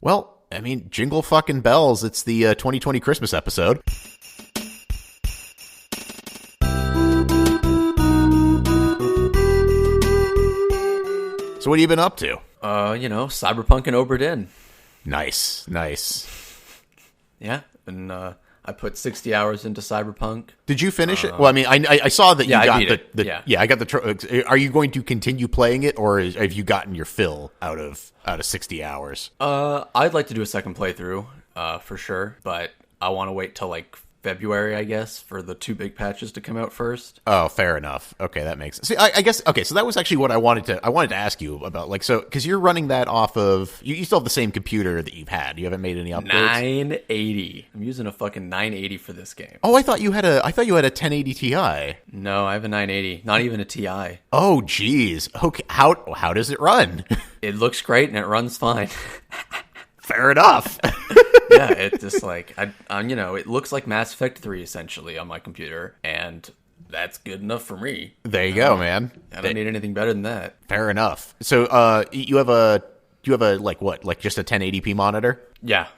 Well, I mean, jingle fucking bells. It's the 2020 Christmas episode. So what have you been up to? Cyberpunk and Obra Dinn. Nice. Yeah, and I put 60 hours into Cyberpunk. Did you finish it? Well, I mean, I saw that you got I beat it. I got the. Are you going to continue playing it, or have you gotten your fill out of 60 hours? I'd like to do a second playthrough, for sure, but I want to wait till like February, I guess, for the 2 big patches to come out first. Oh, fair enough. Okay, that makes sense. See, I guess, okay, so that was actually what I wanted to ask you about, like, so, because you're running that off of, you still have the same computer that you've had. You haven't made any upgrades? 980. I'm using a fucking 980 for this game. Oh, I thought you had a 1080 Ti. No, I have a 980. Not even a Ti. Oh, geez. Okay, how does it run? It looks great and it runs fine. Fair enough. Yeah, it just like it looks like Mass Effect 3 essentially on my computer, and that's good enough for me. There you go, man. I don't need anything better than that. Fair enough. So, you have a like just a 1080p monitor? Yeah.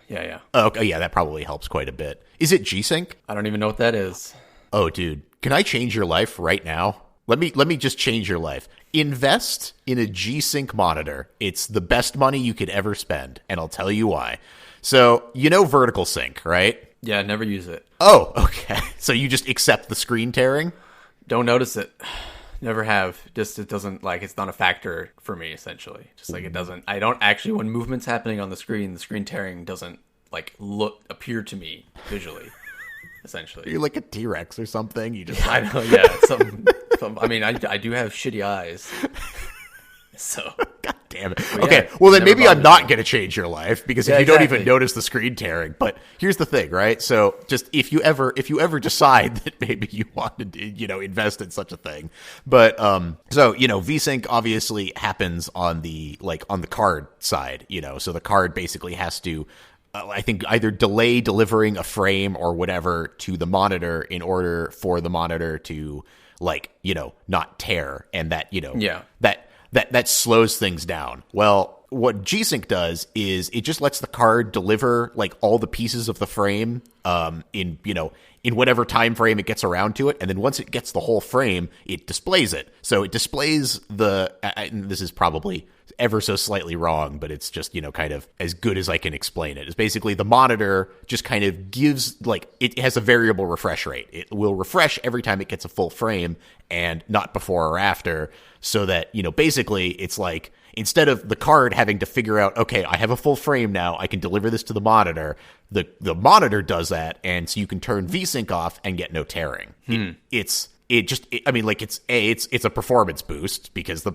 Oh, okay, yeah, that probably helps quite a bit. Is it G-Sync? I don't even know what that is. Oh, dude, can I change your life right now? Let me just change your life. Invest in a G-Sync monitor. It's the best money you could ever spend, and I'll tell you why. So, vertical sync, right? Yeah, never use it. Oh, okay. So you just accept the screen tearing? Don't notice it. Never have. Just it doesn't, it's not a factor for me, essentially. Just it doesn't, I don't actually, when movement's happening on the screen tearing doesn't, appear to me visually, essentially. You're like a T-Rex or something. You just I know, yeah. I mean, I do have shitty eyes. So, God damn it. But okay, yeah, well then maybe I'm not going to change your life, because if you don't exactly. even notice the screen tearing. But here's the thing, right? So just if you ever decide that maybe you want to invest in such a thing, but VSync obviously happens on the card side, so the card basically has to I think either delay delivering a frame or whatever to the monitor in order for the monitor to not tear, and that slows things down. Well, what G-Sync does is it just lets the card deliver all the pieces of the frame in whatever time frame it gets around to it, and then once it gets the whole frame, it displays it. So it displays and this is probably ever so slightly wrong, but it's just kind of as good as I can explain it. It's basically the monitor just kind of gives it has a variable refresh rate. It will refresh every time it gets a full frame, and not before or after, so that basically it's instead of the card having to figure out, okay, I have a full frame now, I can deliver this to the monitor, the monitor does that, and so you can turn VSync off and get no tearing. It's a performance boost, because the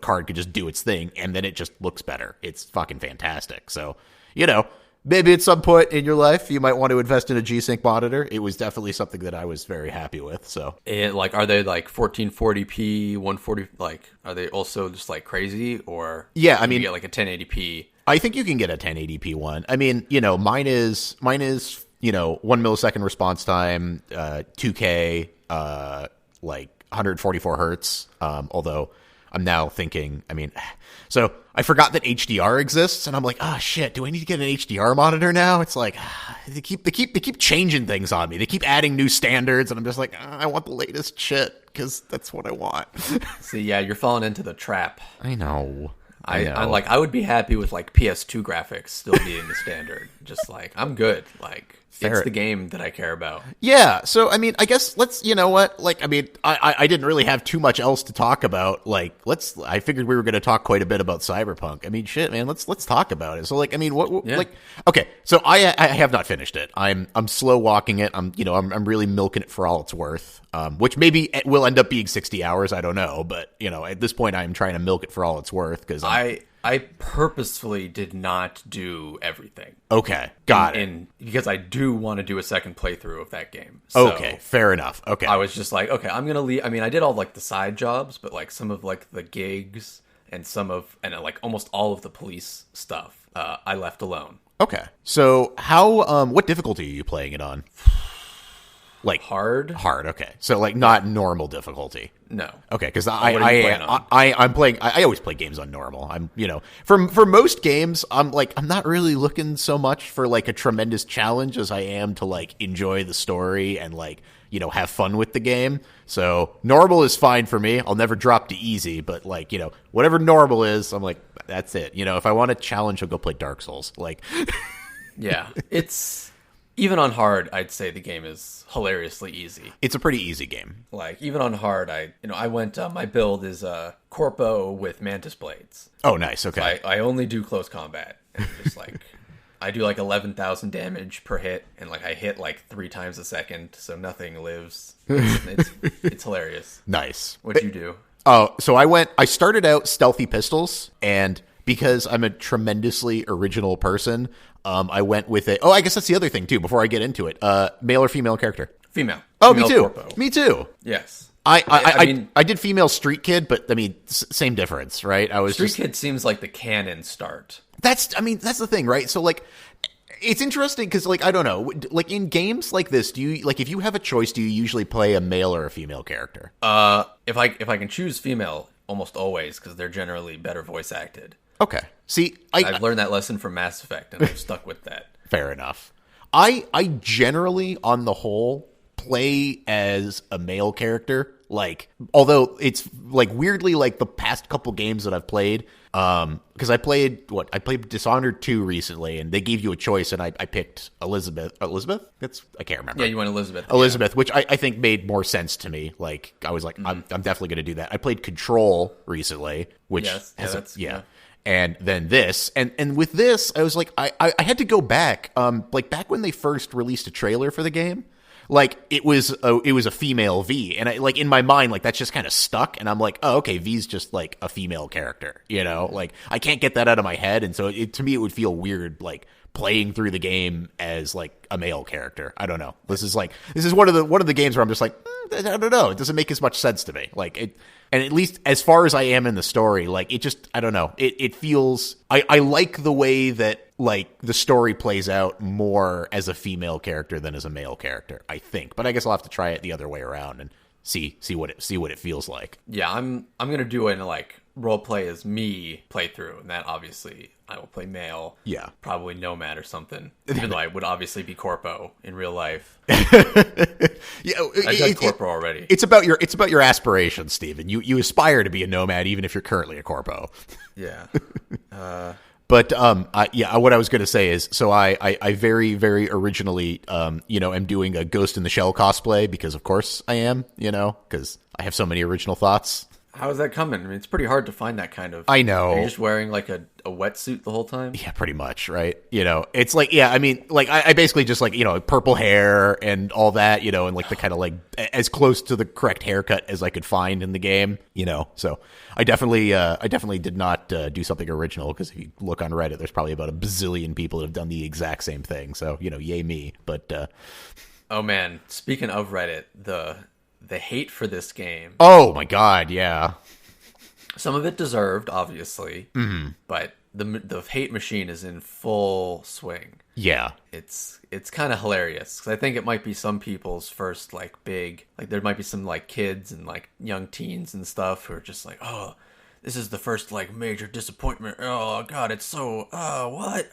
card could just do its thing, and then it just looks better. It's fucking fantastic. So, maybe at some point in your life you might want to invest in a G-Sync monitor. It was definitely something that I was very happy with. So, are they 1440p, 140? Are they also just crazy, or yeah? I mean, you get a 1080p. I think you can get a 1080p one. I mean, mine is 1 millisecond response time, 2K, 144 hertz. Although I'm now thinking, so I forgot that HDR exists, and I'm like, oh shit, do I need to get an HDR monitor now? It's they keep changing things on me. They keep adding new standards, and I'm just I want the latest shit, because that's what I want. See, yeah, you're falling into the trap. I know. I would be happy with PS2 graphics still being the standard. Just I'm good. It's the game that I care about. Yeah. So, I mean, I guess let's, I didn't really have too much else to talk about. I figured we were going to talk quite a bit about Cyberpunk. I mean, shit, man, let's talk about it. So, okay. So I have not finished it. I'm slow walking it. I'm really milking it for all it's worth. Which maybe it will end up being 60 hours. I don't know. But, at this point I'm trying to milk it for all it's worth, because I purposefully did not do everything. Okay, got it. Because I do want to do a second playthrough of that game. So okay, fair enough. Okay. I was just okay, I'm going to leave. I mean, I did all the side jobs, but some of the gigs and almost all of the police stuff, I left alone. Okay. So what difficulty are you playing it on? Like Hard? Hard, okay. So like not normal difficulty. No. Okay, because What are you playing on? I'm playing. I always play games on normal. I'm for most games, I'm not really looking so much for like a tremendous challenge as I am to like enjoy the story and like have fun with the game. So normal is fine for me. I'll never drop to easy, but like whatever normal is, I'm like that's it. If I want a challenge, I'll go play Dark Souls. Like, yeah, it's. Even on hard, I'd say the game is hilariously easy. It's a pretty easy game. Like, even on hard, I went, my build is Corpo with Mantis Blades. Oh, nice, okay. So I only do close combat. And just like, I do like 11,000 damage per hit, and like I hit like 3 times a second, so nothing lives. It's hilarious. Nice. What'd you do? Oh, so I started out stealthy pistols, and because I'm a tremendously original person, I went with I guess that's the other thing too, before I get into it. Male or female character? Female. Oh, female me too. Corpo. Me too. Yes. I mean, I did female Street Kid, but I mean, same difference, right? Street Kid seems like the canon start. That's the thing, right? So like, it's interesting because like, I don't know, like in games like this, do you like, if you have a choice, do you usually play a male or a female character? If I can choose female, almost always, because they're generally better voice acted. Okay. See, I've learned that lesson from Mass Effect, and I've stuck with that. Fair enough. I generally, on the whole, play as a male character. Like, although it's like weirdly like the past couple games that I've played, because I played Dishonored 2 recently, and they gave you a choice, and I picked Elizabeth. I can't remember. Yeah, you went Elizabeth. Yeah. Which I think made more sense to me. Like, I was like, I'm definitely going to do that. I played Control recently, which and then this, and with this, I was like, I had to go back, like back when they first released a trailer for the game. Like it was a female V, and I like in my mind like that's just kind of stuck, and I'm like, oh okay, V's just like a female character, like I can't get that out of my head, and so to me it would feel weird like playing through the game as like a male character. I don't know. This is one of the games where I'm just like I don't know. It doesn't make as much sense to me. Like it, and at least as far as I am in the story, like it just I don't know. It feels I like the way that like the story plays out more as a female character than as a male character, I think. But I guess I'll have to try it the other way around and see what it feels like. Yeah, I'm gonna do it in like role play as me playthrough, and that obviously I will play male. Yeah, probably Nomad or something. Even though I would obviously be Corpo in real life. Yeah, I done Corpo already. It's about your aspirations, Steven. You aspire to be a Nomad even if you're currently a Corpo. Yeah. But what I was going to say is, so I very, very originally, am doing a Ghost in the Shell cosplay because, of course, I am, because I have so many original thoughts. How is that coming? I mean, it's pretty hard to find that kind of. I know. Are you just wearing like a wetsuit the whole time? Yeah, pretty much, right? It's like, yeah, I mean, like I basically just like, purple hair and all that, and like the kind of like as close to the correct haircut as I could find in the game, So I definitely did not do something original because if you look on Reddit, there's probably about a bazillion people that have done the exact same thing. So, yay me. But oh man, speaking of Reddit, the hate for this game. Oh my god, yeah. Some of it deserved, obviously, but the hate machine is in full swing. Yeah, it's kind of hilarious because I think it might be some people's first like big like there might be some like kids and like young teens and stuff who are just like, oh, this is the first like major disappointment. Oh god, it's so what?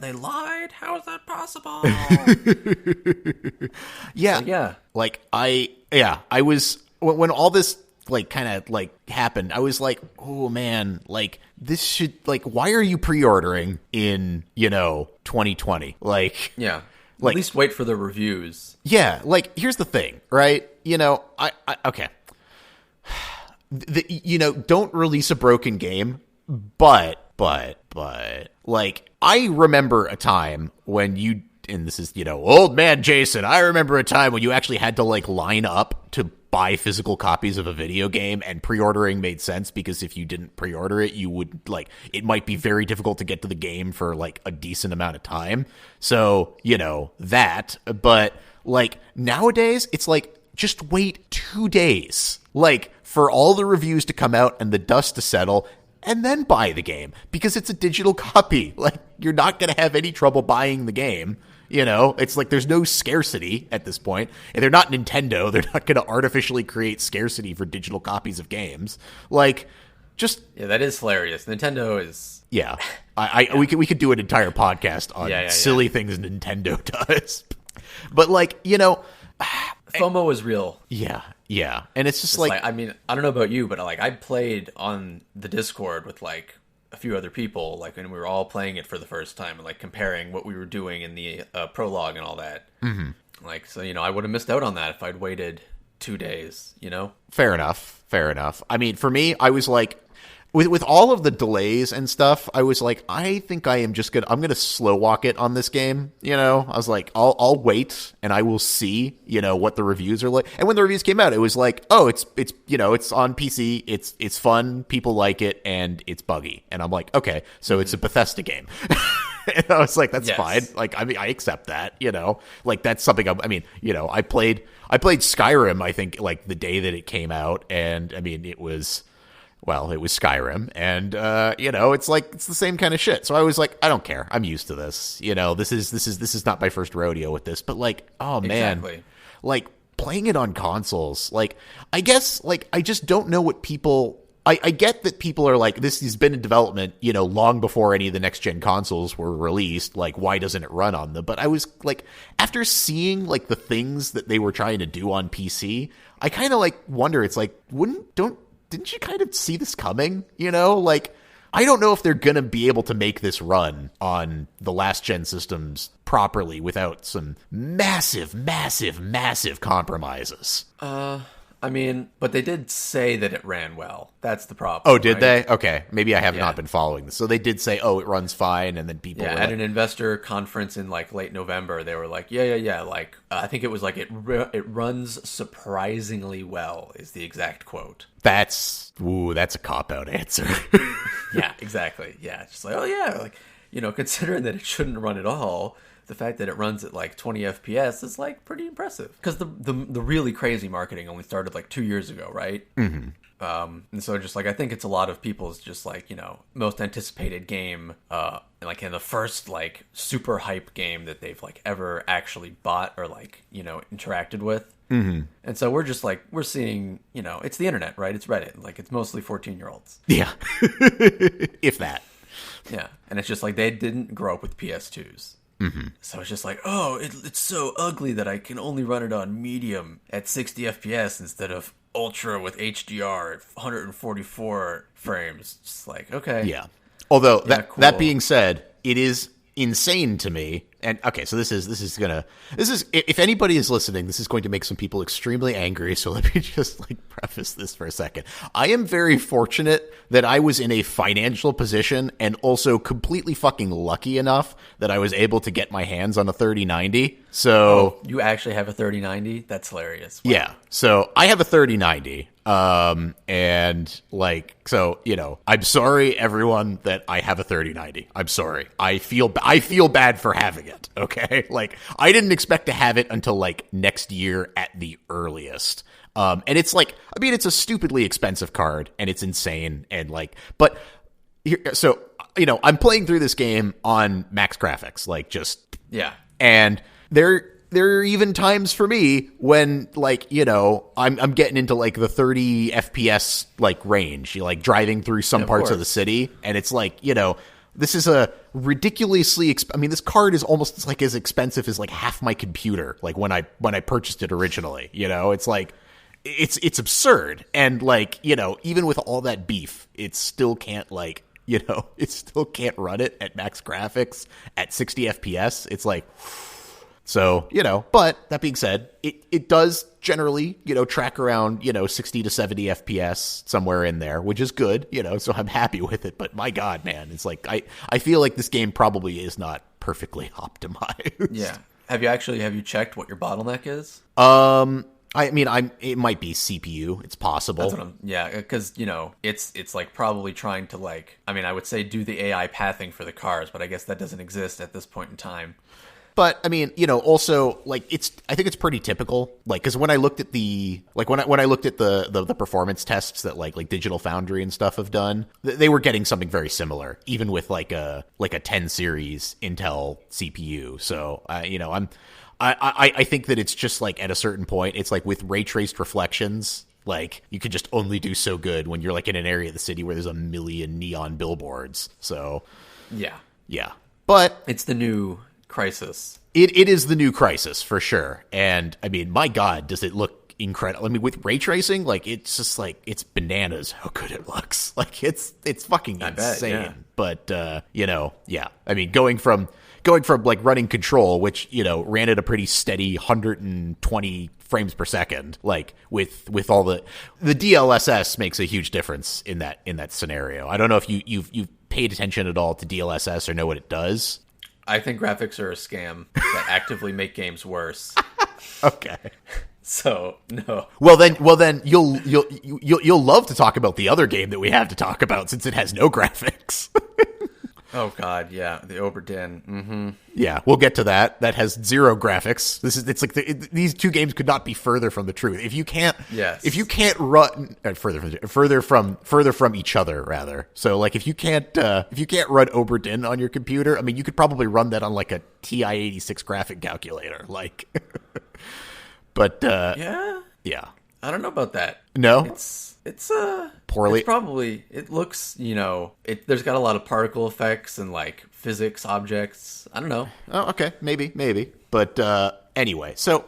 They lied. How is that possible? Yeah, so, yeah. Like I was when all this like kind of like happened, I was like, oh man, like this should like why are you pre-ordering in 2020? Like yeah, like, at least wait for the reviews. Yeah, like here's the thing, right? I okay. Don't release a broken game, but like I remember a time when you, and this is old man Jason, I remember a time when you actually had to like line up to buy physical copies of a video game, and pre-ordering made sense because if you didn't pre-order it, you would like it might be very difficult to get to the game for like a decent amount of time. So that, but like nowadays it's like just wait 2 days like for all the reviews to come out and the dust to settle, and then buy the game because it's a digital copy. Like you're not going to have any trouble buying the game, You know, it's like there's no scarcity at this point. And they're not Nintendo. They're not going to artificially create scarcity for digital copies of games. Like, just... Yeah, that is hilarious. Nintendo is... Yeah. We could do an entire podcast on silly things Nintendo does. But, like, you know... FOMO is real. Yeah. And it's just like... I mean, I don't know about you, but, like, I played on the Discord with, like... a few other people, like, and we were all playing it for the first time and like comparing what we were doing in the prologue and all that. Like, so, you know, I would have missed out on that if I'd waited 2 days, you know? Fair enough. I mean, for me, I was like, with all of the delays and stuff, I was like, I think I'm gonna slow walk it on this game. You know, I was like, I'll wait and I will see, you know, what the reviews are like. And when the reviews came out, it was like, oh, it's you know, it's on PC, it's fun, people like it, and it's buggy. And I'm like, okay, so it's a Bethesda game. And I was like, that's fine. Like, I mean, I accept that, you know, like that's something I mean, you know, I played Skyrim, I think, like the day that it came out. And I mean, it was Skyrim, and you know, it's like it's the same kind of shit. So I was like, I don't care. I'm used to this. You know, this is not my first rodeo with this. But like, oh man, like playing it on consoles. Like, I guess, like, I just don't know what people. I get that people are like, this has been in development, you know, long before any of the next gen consoles were released. Like, why doesn't it run on them? But I was like, after seeing like the things that they were trying to do on PC, I kind of like wonder. It's like, didn't you kind of see this coming? You know, like, I don't know if they're going to be able to make this run on the last gen systems properly without some massive compromises. I mean, but they did say that it ran well. That's the problem. Oh, did they? Okay. Maybe I have not been following this. So they did say, oh, it runs fine, and then people were at like... an investor conference in, like, late November, they were like, yeah. Like, I think it was like, it runs surprisingly well, is the exact quote. That's a cop-out answer. Yeah, exactly. Yeah, it's just like, oh, yeah. Like, you know, considering that it shouldn't run at all... The fact that it runs at like 20 FPS is like pretty impressive. Because the really crazy marketing only started like 2 years ago, right? Mm-hmm. And so just like, I think it's a lot of people's just like, you know, most anticipated game, like in the first like super hype game that they've like ever actually bought or like, you know, interacted with. Mm-hmm. And so we're just like, we're seeing, you know, it's the internet, right? It's Reddit. Like, it's mostly 14-year-olds. Yeah. If that. Yeah. And it's just like, they didn't grow up with PS2s. Mm-hmm. So it's just like, oh, it's so ugly that I can only run it on medium at 60 FPS instead of ultra with HDR at 144 frames. Just like, okay. Yeah. Although, cool. that being said, it is insane to me. And okay, so this is if anybody is listening, this is going to make some people extremely angry. So let me just like preface this for a second. I am very fortunate that I was in a financial position and also completely fucking lucky enough that I was able to get my hands on a 3090. So you actually have a 3090? That's hilarious. Wow. Yeah. So I have a 3090. And like, so, you know, I'm sorry everyone that I have a 3090. I'm sorry. I feel bad for having it. Okay. Like, I didn't expect to have it until like next year at the earliest. And it's like, I mean, it's a stupidly expensive card and it's insane. And like, but here, so, you know, I'm playing through this game on max graphics, like just, yeah. And there are even times for me when, like, you know, I'm getting into like the 30 FPS like range, like driving through some parts of the city, and it's like, you know, this is a ridiculously I mean, this card is almost like as expensive as like half my computer, like when I purchased it originally. You know, it's like it's absurd, and like, you know, even with all that beef, it still can't like, you know, it still can't run it at max graphics at 60 FPS. It's like. So, you know, but that being said, it does generally, you know, track around, you know, 60 to 70 FPS somewhere in there, which is good, you know, so I'm happy with it. But my God, man, it's like, I feel like this game probably is not perfectly optimized. Yeah. Have you checked what your bottleneck is? I mean, it might be CPU. It's possible. That's what yeah, because, you know, it's like probably trying to like, I mean, I would say do the AI pathing for the cars, but I guess that doesn't exist at this point in time. But I mean, you know, also like I think it's pretty typical. Like, because when I looked at the performance tests that like Digital Foundry and stuff have done, they were getting something very similar, even with like a 10 series Intel CPU. So you know, I think that it's just like at a certain point, it's like with ray traced reflections. Like, you could just only do so good when you're, like, in an area of the city where there's 1 million neon billboards. So, yeah. But it's the new Crisis. It is the new Crisis, for sure. And, I mean, my God, does it look incredible. I mean, with ray tracing, like, it's just, like, it's bananas how good it looks. Like, it's fucking insane. Yeah. But, you know, yeah. I mean, going from like running Control, which, you know, ran at a pretty steady 120 frames per second, like with all the DLSS makes a huge difference in that scenario. I don't know if you've paid attention at all to DLSS or know what it does. I think graphics are a scam that actively make games worse. Okay. So no. Well then you'll love to talk about the other game that we have to talk about since it has no graphics. Oh God, yeah, the Obra Dinn. Mm-hmm. Yeah, we'll get to that. That has 0 graphics. It's like these two games could not be further from the truth. If you can't run further from each other rather. So like if you can't run Obra Dinn on your computer, I mean you could probably run that on like a TI-86 graphic calculator, like. But yeah. I don't know about that. No, it's poorly. It's probably, it looks, you know, there's got a lot of particle effects and like physics objects. I don't know. Oh, okay, maybe. But anyway, so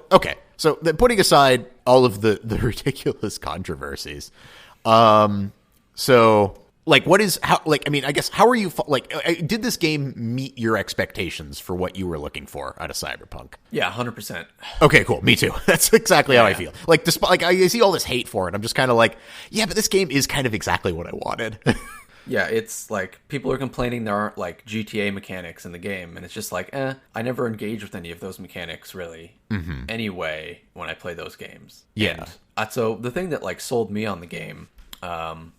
then putting aside all of the ridiculous controversies, so. Like, I guess, how are you, did this game meet your expectations for what you were looking for out of Cyberpunk? Yeah, 100%. Okay, cool. Me too. That's exactly how I feel. Like, despite, I see all this hate for it. I'm just kind of like, yeah, but this game is kind of exactly what I wanted. Yeah, it's like, people are complaining there aren't, like, GTA mechanics in the game, and it's just like, I never engage with any of those mechanics, really, anyway, when I play those games. Yeah. And, so, the thing that, like, sold me on the game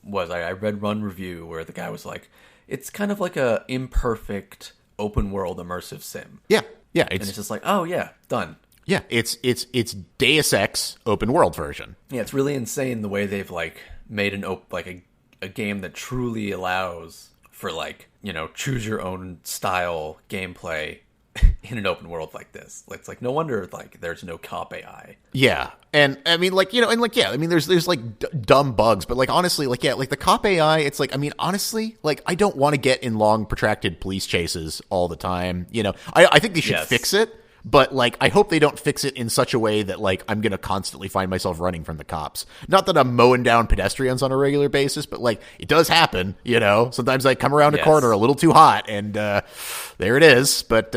was I read one review where the guy was like, it's kind of like a imperfect open world immersive sim. Yeah. And it's just like, oh yeah, done. Yeah, it's Deus Ex open world version. Yeah, it's really insane the way they've like made a game that truly allows for like, you know, choose your own style gameplay in an open world like this. It's like, no wonder like there's no cop AI. Yeah. And I mean, like, you know, and like, yeah, I mean, there's like dumb bugs, but like, honestly, like, yeah, like the cop AI, it's like, I mean, honestly, like, I don't want to get in long protracted police chases all the time. You know, I think they should fix it, but like, I hope they don't fix it in such a way that like, I'm going to constantly find myself running from the cops. Not that I'm mowing down pedestrians on a regular basis, but like, it does happen, you know, sometimes I come around a corner a little too hot and, there it is. But,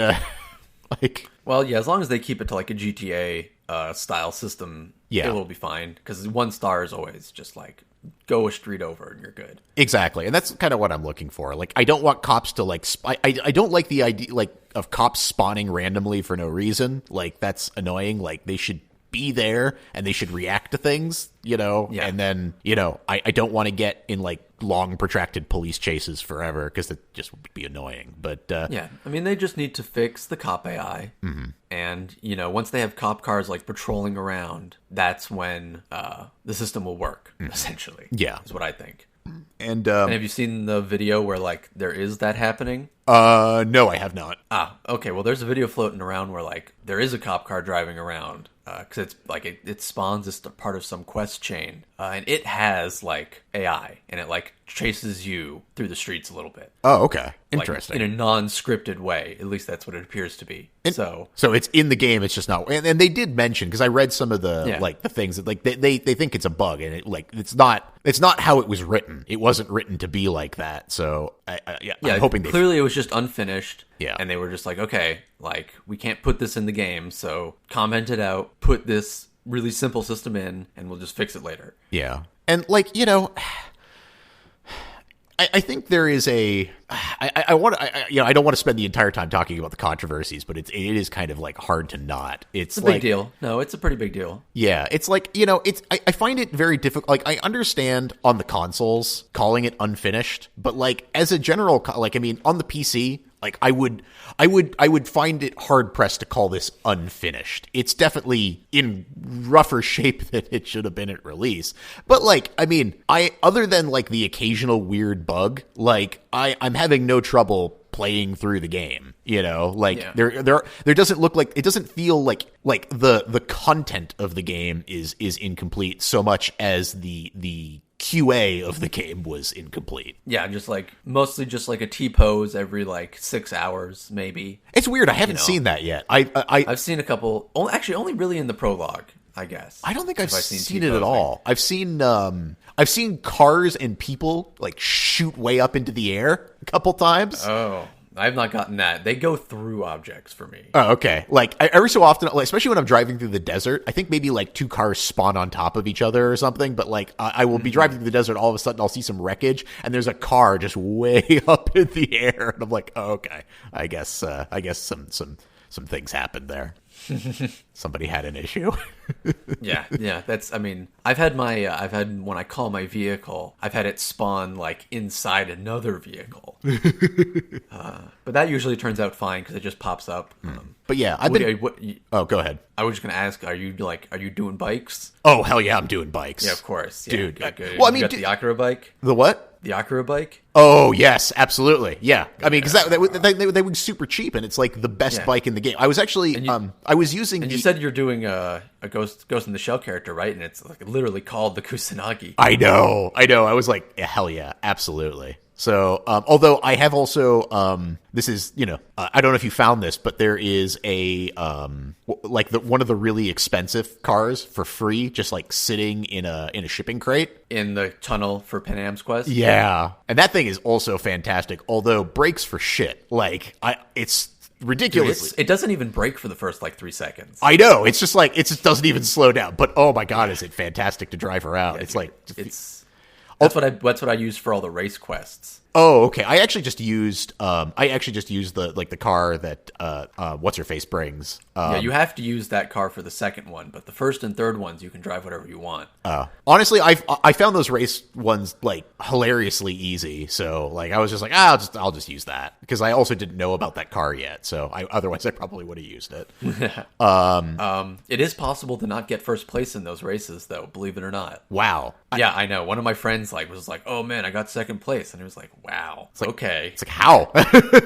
like, well, yeah, as long as they keep it to like a GTA style system, it will be fine. Because 1 star is always just like go a street over and you're good. Exactly, and that's kind of what I'm looking for. Like, I don't want cops to like. I don't like the idea like of cops spawning randomly for no reason. Like, that's annoying. Like, they should be there and they should react to things, you know. Yeah. And then, you know, I don't want to get in like long protracted police chases forever because it just would be annoying. But yeah, I mean, they just need to fix the cop AI. And, you know, once they have cop cars like patrolling around, that's when the system will work, essentially. Yeah, is what I think. And have you seen the video where like there is that happening? No, I have not. Okay, well, there's a video floating around where like there is a cop car driving around because it's like it spawns as part of some quest chain, and it has like AI, and it like chases you through the streets a little bit. Oh, okay, interesting. Like, in a non-scripted way, at least that's what it appears to be. And, so it's in the game. It's just not. And they did mention, because I read some of the like the things that like they think it's a bug, and it like it's not how it was written. It wasn't written to be like that. So I'm hoping clearly it was just unfinished. Yeah. And they were just like, okay, like, we can't put this in the game, so comment it out, put this really simple system in, and we'll just fix it later. Yeah. And, like, you know, I think there is I don't want to spend the entire time talking about the controversies, but it is kind of like hard to not. It's a like, big deal. No, it's a pretty big deal. Yeah, it's like, you know, I find it very difficult. Like, I understand on the consoles calling it unfinished, but like as a general, like, I mean, on the PC, like I would find it hard pressed to call this unfinished. It's definitely in rougher shape than it should have been at release. But like, I mean, other than like the occasional weird bug, like I'm having no trouble playing through the game, you know, like there doesn't look like, it doesn't feel like the content of the game is incomplete so much as the QA of the game was incomplete. Yeah, just like mostly just like a T-pose every like 6 hours, maybe. It's weird. I haven't seen that yet. I've seen a couple. Actually, only really in the prologue, I guess. I don't think I've seen it at all. I've seen cars and people like shoot way up into the air a couple times. Oh, I've not gotten that. They go through objects for me. Oh, okay. Like every so often, like, especially when I'm driving through the desert, I think maybe like two cars spawn on top of each other or something. But like I will be driving through the desert, all of a sudden I'll see some wreckage, and there's a car just way up in the air, and I'm like, oh, okay. I guess some things happened there. Somebody had an issue. yeah. That's. I mean, I've had when I call my vehicle, I've had it spawn like inside another vehicle. But that usually turns out fine because it just pops up. But yeah, oh, go ahead. I was just gonna ask, are you doing bikes? Oh, hell yeah, I'm doing bikes. Yeah, of course, dude. Good. Well, I mean, you got the Acura bike. The what? The Acura bike? Oh, yes, absolutely. Yeah. I mean, because they were super cheap, and it's like the best bike in the game. I was actually, I was using... And you said you're doing a Ghost in the Shell character, right? And it's like literally called the Kusanagi. I know. I was like, hell yeah, absolutely. So, although I have also, this is, I don't know if you found this, but there is a, one of the really expensive cars for free, just like sitting in a shipping crate. In the tunnel for Pan Am's Quest? Yeah. And that thing is also fantastic, although brakes for shit. Like, it's ridiculously. Dude, it doesn't even brake for the first like 3 seconds. I know. It's just like, it just doesn't even slow down. But oh my God, is it fantastic to drive around. Yeah, it's like, That's what I use for all the race quests. Oh, okay. I actually just used the car that what's her face brings. Yeah, you have to use that car for the second one, but the first and third ones you can drive whatever you want. Honestly, I found those race ones like hilariously easy. So like I was just like, I'll just use that because I also didn't know about that car yet. So otherwise I probably would have used it. It is possible to not get first place in those races though, believe it or not. Wow. Yeah, I know. One of my friends was like, "Oh man, I got second place," and it was like, "Wow, it's like, okay." It's like, how?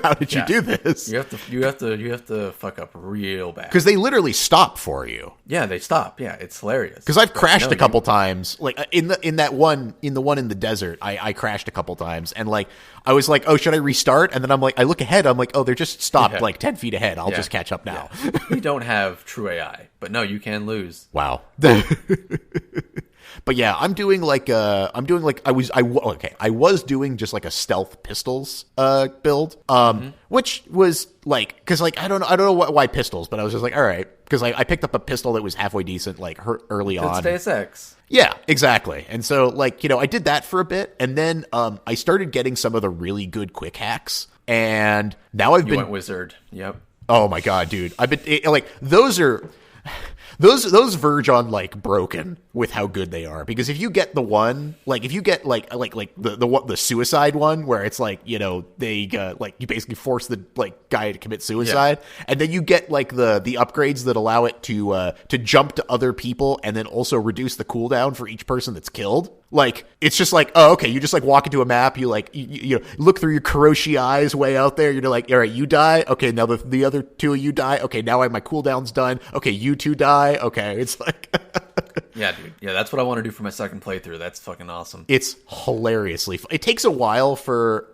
How did you do this? You have to fuck up real bad because they literally stop for you. Yeah, they stop. Yeah, it's hilarious. Because I've crashed a couple times, like in the one in the desert. I crashed a couple times, and like I was like, "Oh, should I restart?" And then I'm like, I look ahead, I'm like, "Oh, they're just stopped like 10 feet ahead. I'll just catch up now." Yeah. We don't have true AI, but no, you can lose. Wow. But yeah, I was doing just like a stealth pistols build, which was like, because like I don't know why pistols, but I was just like, all right, because I picked up a pistol that was halfway decent like early on. It's Deus Ex. Yeah, exactly. And so like I did that for a bit, and then I started getting some of the really good quick hacks, and now you went wizard. Yep. Oh my God, dude! I've been like those verge on like broken with how good they are, because if you get the one, like if you get like the suicide one where it's like they like you basically force the like guy to commit suicide, and then you get like the upgrades that allow it to jump to other people and then also reduce the cooldown for each person that's killed. Like it's just like, oh, okay, you just like walk into a map, you like you look through your Kuroshi eyes way out there, you're like, all right, you die, okay, now the other two of you die, okay, now my cooldown's done, okay, you two die, okay, it's like yeah, dude, yeah, that's what I want to do for my second playthrough. That's fucking awesome. It's hilariously fun. It takes a while for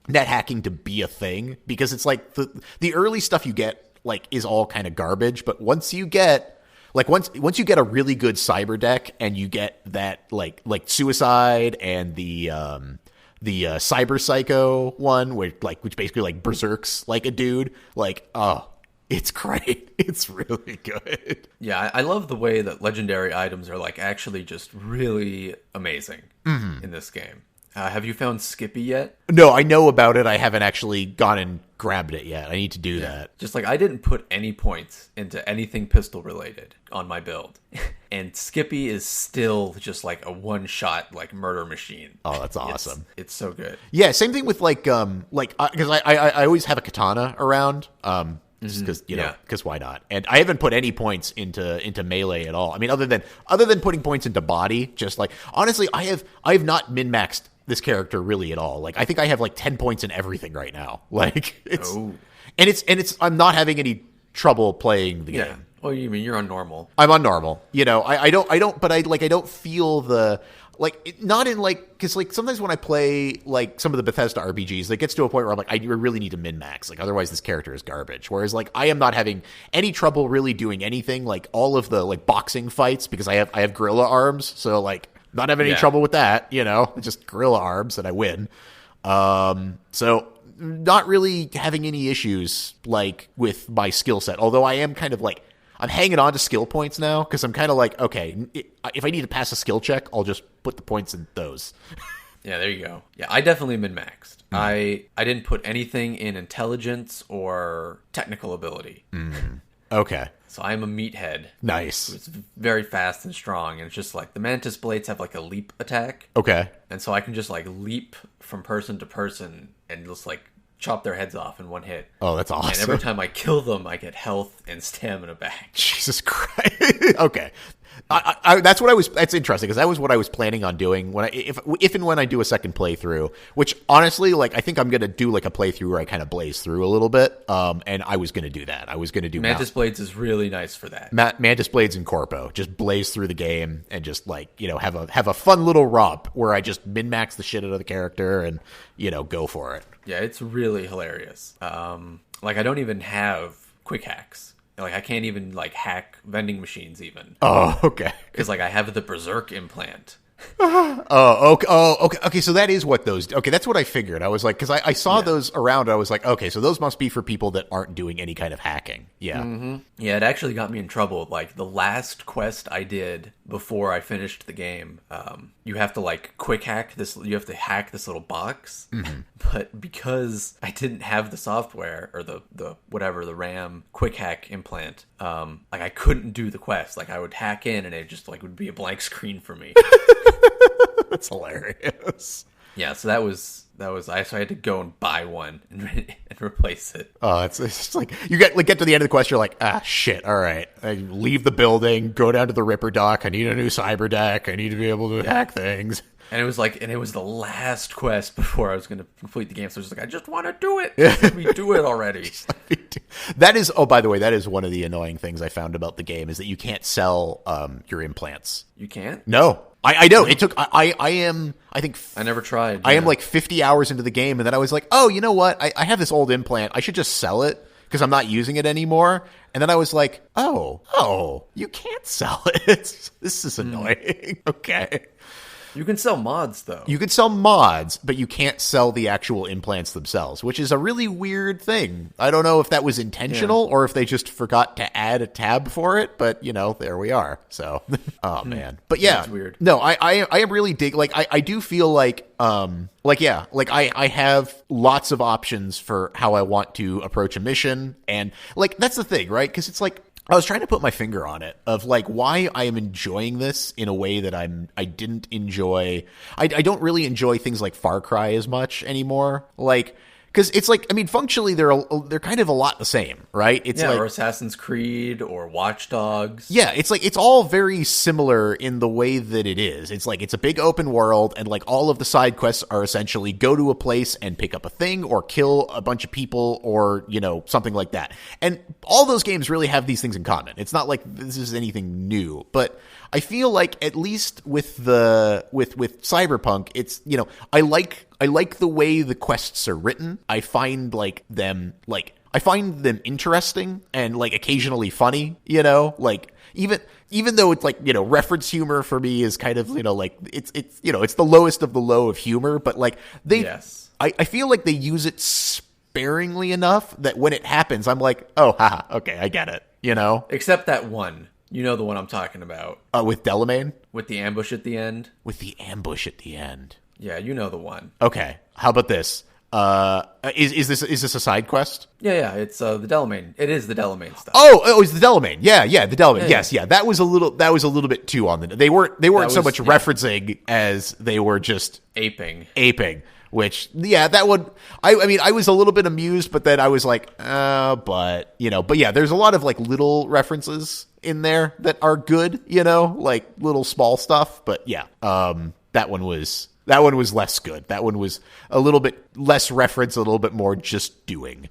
net hacking to be a thing, because it's like the early stuff you get like is all kind of garbage, but once you get once you get a really good cyber deck and you get that like suicide and the cyber psycho one which basically like berserks like a dude, like, oh, it's great. It's really good. Yeah, I love the way that legendary items are like actually just really amazing in this game. Have you found Skippy yet? No, I know about it. I haven't actually gone and grabbed it yet. I need to do that. Just like I didn't put any points into anything pistol related on my build. And Skippy is still just like a one-shot like murder machine. Oh, that's awesome. It's so good. Yeah, same thing with because I always have a katana around. Just because because why not? And I haven't put any points into melee at all. I mean, other than putting points into body, just like honestly, I have not min-maxed this character really at all. Like I think I have like 10 points in everything right now. Like it's I'm not having any trouble playing the game. Well, you mean you're on normal? I'm on normal. I don't feel the. Like, not in, like, because, like, sometimes when I play, like, some of the Bethesda RPGs, it gets to a point where I'm like, I really need to min-max. Like, otherwise this character is garbage. Whereas, like, I am not having any trouble really doing anything. Like, all of the, like, boxing fights, because I have gorilla arms. So, like, not having any trouble with that, just gorilla arms and I win. So, not really having any issues, like, with my skill set. Although I am kind of, like, I'm hanging on to skill points now because I'm kind of like, okay, if I need to pass a skill check, I'll just put the points in those. Yeah, there you go. Yeah, I definitely min-maxed. I didn't put anything in intelligence or technical ability. Okay. So I'm a meathead. Nice. It's very fast and strong, and it's just like the Mantis Blades have like a leap attack. Okay. And so I can just like leap from person to person and just like chop their heads off in one hit. Oh, that's awesome. And every time I kill them, I get health and stamina back. Jesus Christ. Okay. That's interesting because that was what I was planning on doing if and when I do a second playthrough, which honestly, like, I think I'm going to do like a playthrough where I kind of blaze through a little bit. And I was going to do that. I was going to do Mantis Blades is really nice for that. Mantis Blades and Corpo, just blaze through the game and just like, have a fun little romp where I just min-max the shit out of the character and, go for it. Yeah, it's really hilarious. Like I don't even have quick hacks. Like I can't even like hack vending machines even. Oh, okay. Because like I have the Berserk implant. Okay. So that is what those. Okay, that's what I figured. I was like, because I saw those around. I was like, okay, so those must be for people that aren't doing any kind of hacking. Yeah. Mm-hmm. Yeah, it actually got me in trouble. Like the last quest I did before I finished the game, you have to like quick hack this. You have to hack this little box. Mm-hmm. But because I didn't have the software or the RAM quick hack implant, like I couldn't do the quest. Like I would hack in and it just like would be a blank screen for me. That's hilarious. Yeah, so that was so I had to go and buy one and replace it. Oh, it's just like you get to the end of the quest, you're like, shit, all right. I leave the building, go down to the Ripper Dock. I need a new cyber deck. I need to be able to hack things. And it was the last quest before I was going to complete the game. So I was just like, I just want to do it. Let me do it already. That is, by the way, that is one of the annoying things I found about the game is that you can't sell your implants. You can't? No. I know. It took, I think. I never tried. I am like 50 hours into the game, and then I was like, oh, you know what? I have this old implant. I should just sell it because I'm not using it anymore. And then I was like, oh, you can't sell it. This is annoying. Okay. You can sell mods, though. You can sell mods, but you can't sell the actual implants themselves, which is a really weird thing. I don't know if that was intentional or if they just forgot to add a tab for it, but, there we are. So, oh, man. But yeah, that's weird. No, I am really I do feel like I have lots of options for how I want to approach a mission. And, like, that's the thing, right? Because it's like, I was trying to put my finger on it of like why I am enjoying this in a way that I didn't enjoy. I don't really enjoy things like Far Cry as much anymore. Like, because it's like, I mean, functionally they're kind of a lot the same, right? It's or Assassin's Creed or Watch Dogs. Yeah, it's like it's all very similar in the way that it is. It's like it's a big open world, and like all of the side quests are essentially go to a place and pick up a thing or kill a bunch of people or something like that. And all those games really have these things in common. It's not like this is anything new, but I feel like at least with Cyberpunk, it's I like the way the quests are written. I find them interesting and like occasionally funny, like even though it's like, reference humor for me is kind of, like it's the lowest of the low of humor, but like I feel like they use it sparingly enough that when it happens, I'm like, oh, haha, okay, I get it, Except that one. You know the one I'm talking about. With Delamain? With the ambush at the end? With the ambush at the end. Yeah, you know the one. Okay, how about this? Is this a side quest? Yeah, it's the Delamain. It is the Delamain stuff. Oh, it's the Delamain. Yeah, the Delamain. Yeah, Yes, yeah. That was a little bit too on the. They weren't so much referencing as they were just aping. Which, yeah, that would. I mean, I was a little bit amused, but then I was like, but yeah, there's a lot of like little references in there that are good, like little small stuff. But yeah, that one was less good. That one was a little bit less reference, a little bit more just doing.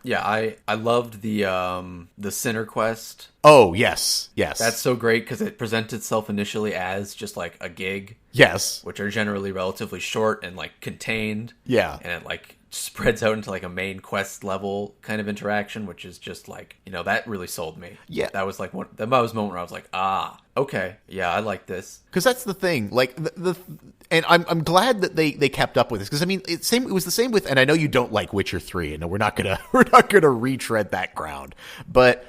Yeah, I loved the Sinner quest. Oh, yes. That's so great because it presents itself initially as just like a gig. Yes. Which are generally relatively short and like contained. Yeah. And it like spreads out into like a main quest level kind of interaction, which is just like, that really sold me. Yeah. That was like that was a moment where I was like, okay, yeah, I like this. Because that's the thing, like and I'm glad that they kept up with this. Because I mean, it was the same with, and I know you don't like Witcher 3, and we're not gonna retread that ground, but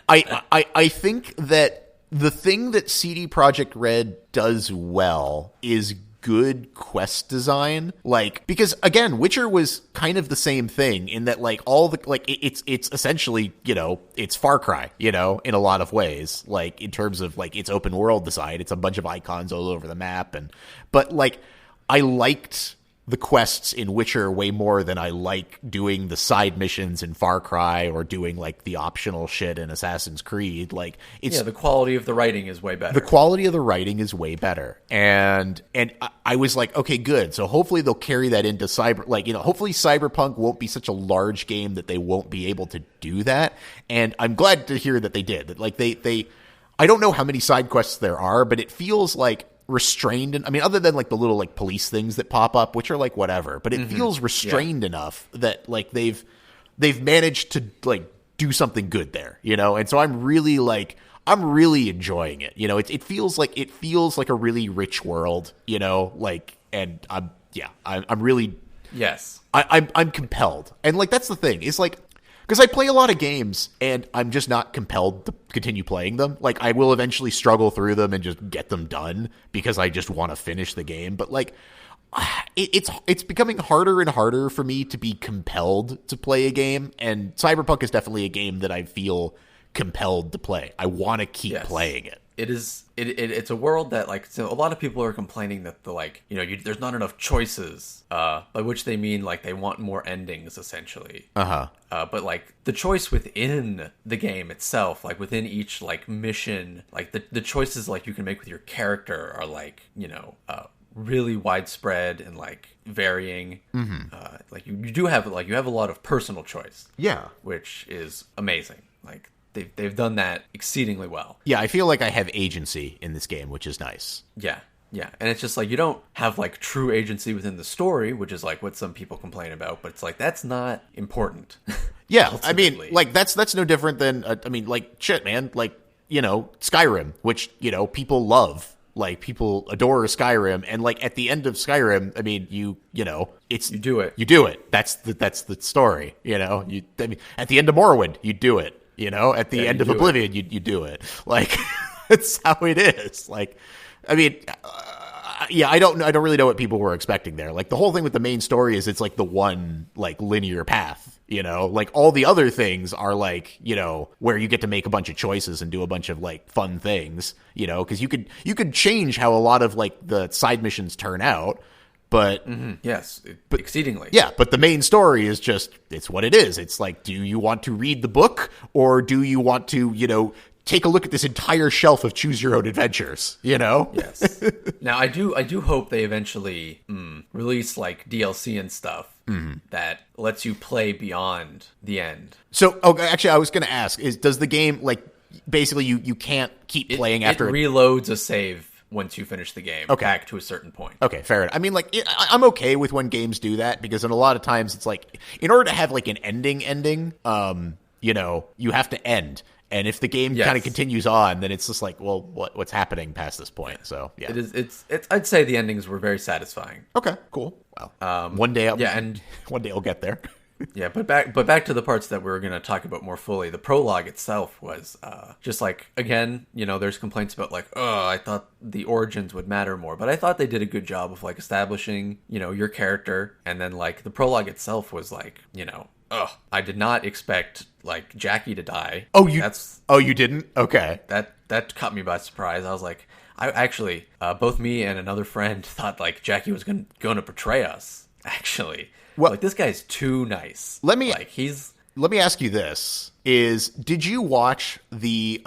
I think that the thing that CD Projekt Red does well is good quest design, like, because again, Witcher was kind of the same thing in that like all the like it's essentially it's Far Cry in a lot of ways, like in terms of like its open world design. It's a bunch of icons all over the map, but like I liked the quests in Witcher way more than I like doing the side missions in Far Cry or doing like the optional shit in Assassin's Creed. Like the quality of the writing is way better. The quality of the writing is way better. And I was like, okay, good. So hopefully they'll carry that into hopefully Cyberpunk won't be such a large game that they won't be able to do that. And I'm glad to hear that they did. That like they I don't know how many side quests there are, but it feels like restrained. And I mean, other than like the little like police things that pop up, which are like whatever, but it feels restrained enough that like they've managed to like do something good there, and so I'm really enjoying it. It feels like a really rich world, like, and I'm really, yes, I'm compelled. And like that's the thing, is like, because I play a lot of games and I'm just not compelled to continue playing them. Like I will eventually struggle through them and just get them done because I just want to finish the game. But like it's becoming harder and harder for me to be compelled to play a game. And Cyberpunk is definitely a game that I feel compelled to play. I want to keep playing it. It's a world that like, so a lot of people are complaining that there's not enough choices, by which they mean like they want more endings essentially. But like the choice within the game itself, like within each like mission, like the choices like you can make with your character are like really widespread and like varying. Like you do have like you have a lot of personal choice. Yeah, which is amazing. Like they've done that exceedingly well. Yeah, I feel like I have agency in this game, which is nice. Yeah. And it's just like you don't have like true agency within the story, which is like what some people complain about, but it's like that's not important. Yeah, I mean, like that's no different than like shit, man, like Skyrim, which people love. Like people adore Skyrim, and like at the end of Skyrim, I mean, you do it. That's the story. I mean, at the end of Morrowind, you do it. At the end of Oblivion, you do it. Like that's how it is. Like, I mean, I don't really know what people were expecting there. Like the whole thing with the main story is it's like the one like linear path. Like all the other things are like, where you get to make a bunch of choices and do a bunch of like fun things, because you could change how a lot of like the side missions turn out, but but exceedingly. Yeah. But the main story is just, it's what it is. It's like, do you want to read the book or do you want to, take a look at this entire shelf of choose your own adventures, Yes. Now I do hope they eventually release like DLC and stuff that lets you play beyond the end. So, actually, I was going to ask: does the game like basically you can't keep playing after it reloads a save once you finish the game back to a certain point? Okay, fair enough. I mean, like I'm okay with when games do that because in a lot of times it's like in order to have like an ending, you have to end. And if the game kind of continues on, then it's just like, well, what's happening past this point? So yeah, it is. It's. I'd say the endings were very satisfying. Okay, cool. Well, one day, and one day I'll get there. Yeah, but back to the parts that we're going to talk about more fully. The prologue itself was just like, again, there's complaints about like, oh, I thought the origins would matter more, but I thought they did a good job of like establishing, your character, and then like the prologue itself was like, I did not expect like Jackie to die. Oh, you didn't? Okay. That caught me by surprise. I was like, I actually, both me and another friend thought like Jackie was going to betray us. Actually, well, like this guy's too nice. Let me ask you this: did you watch the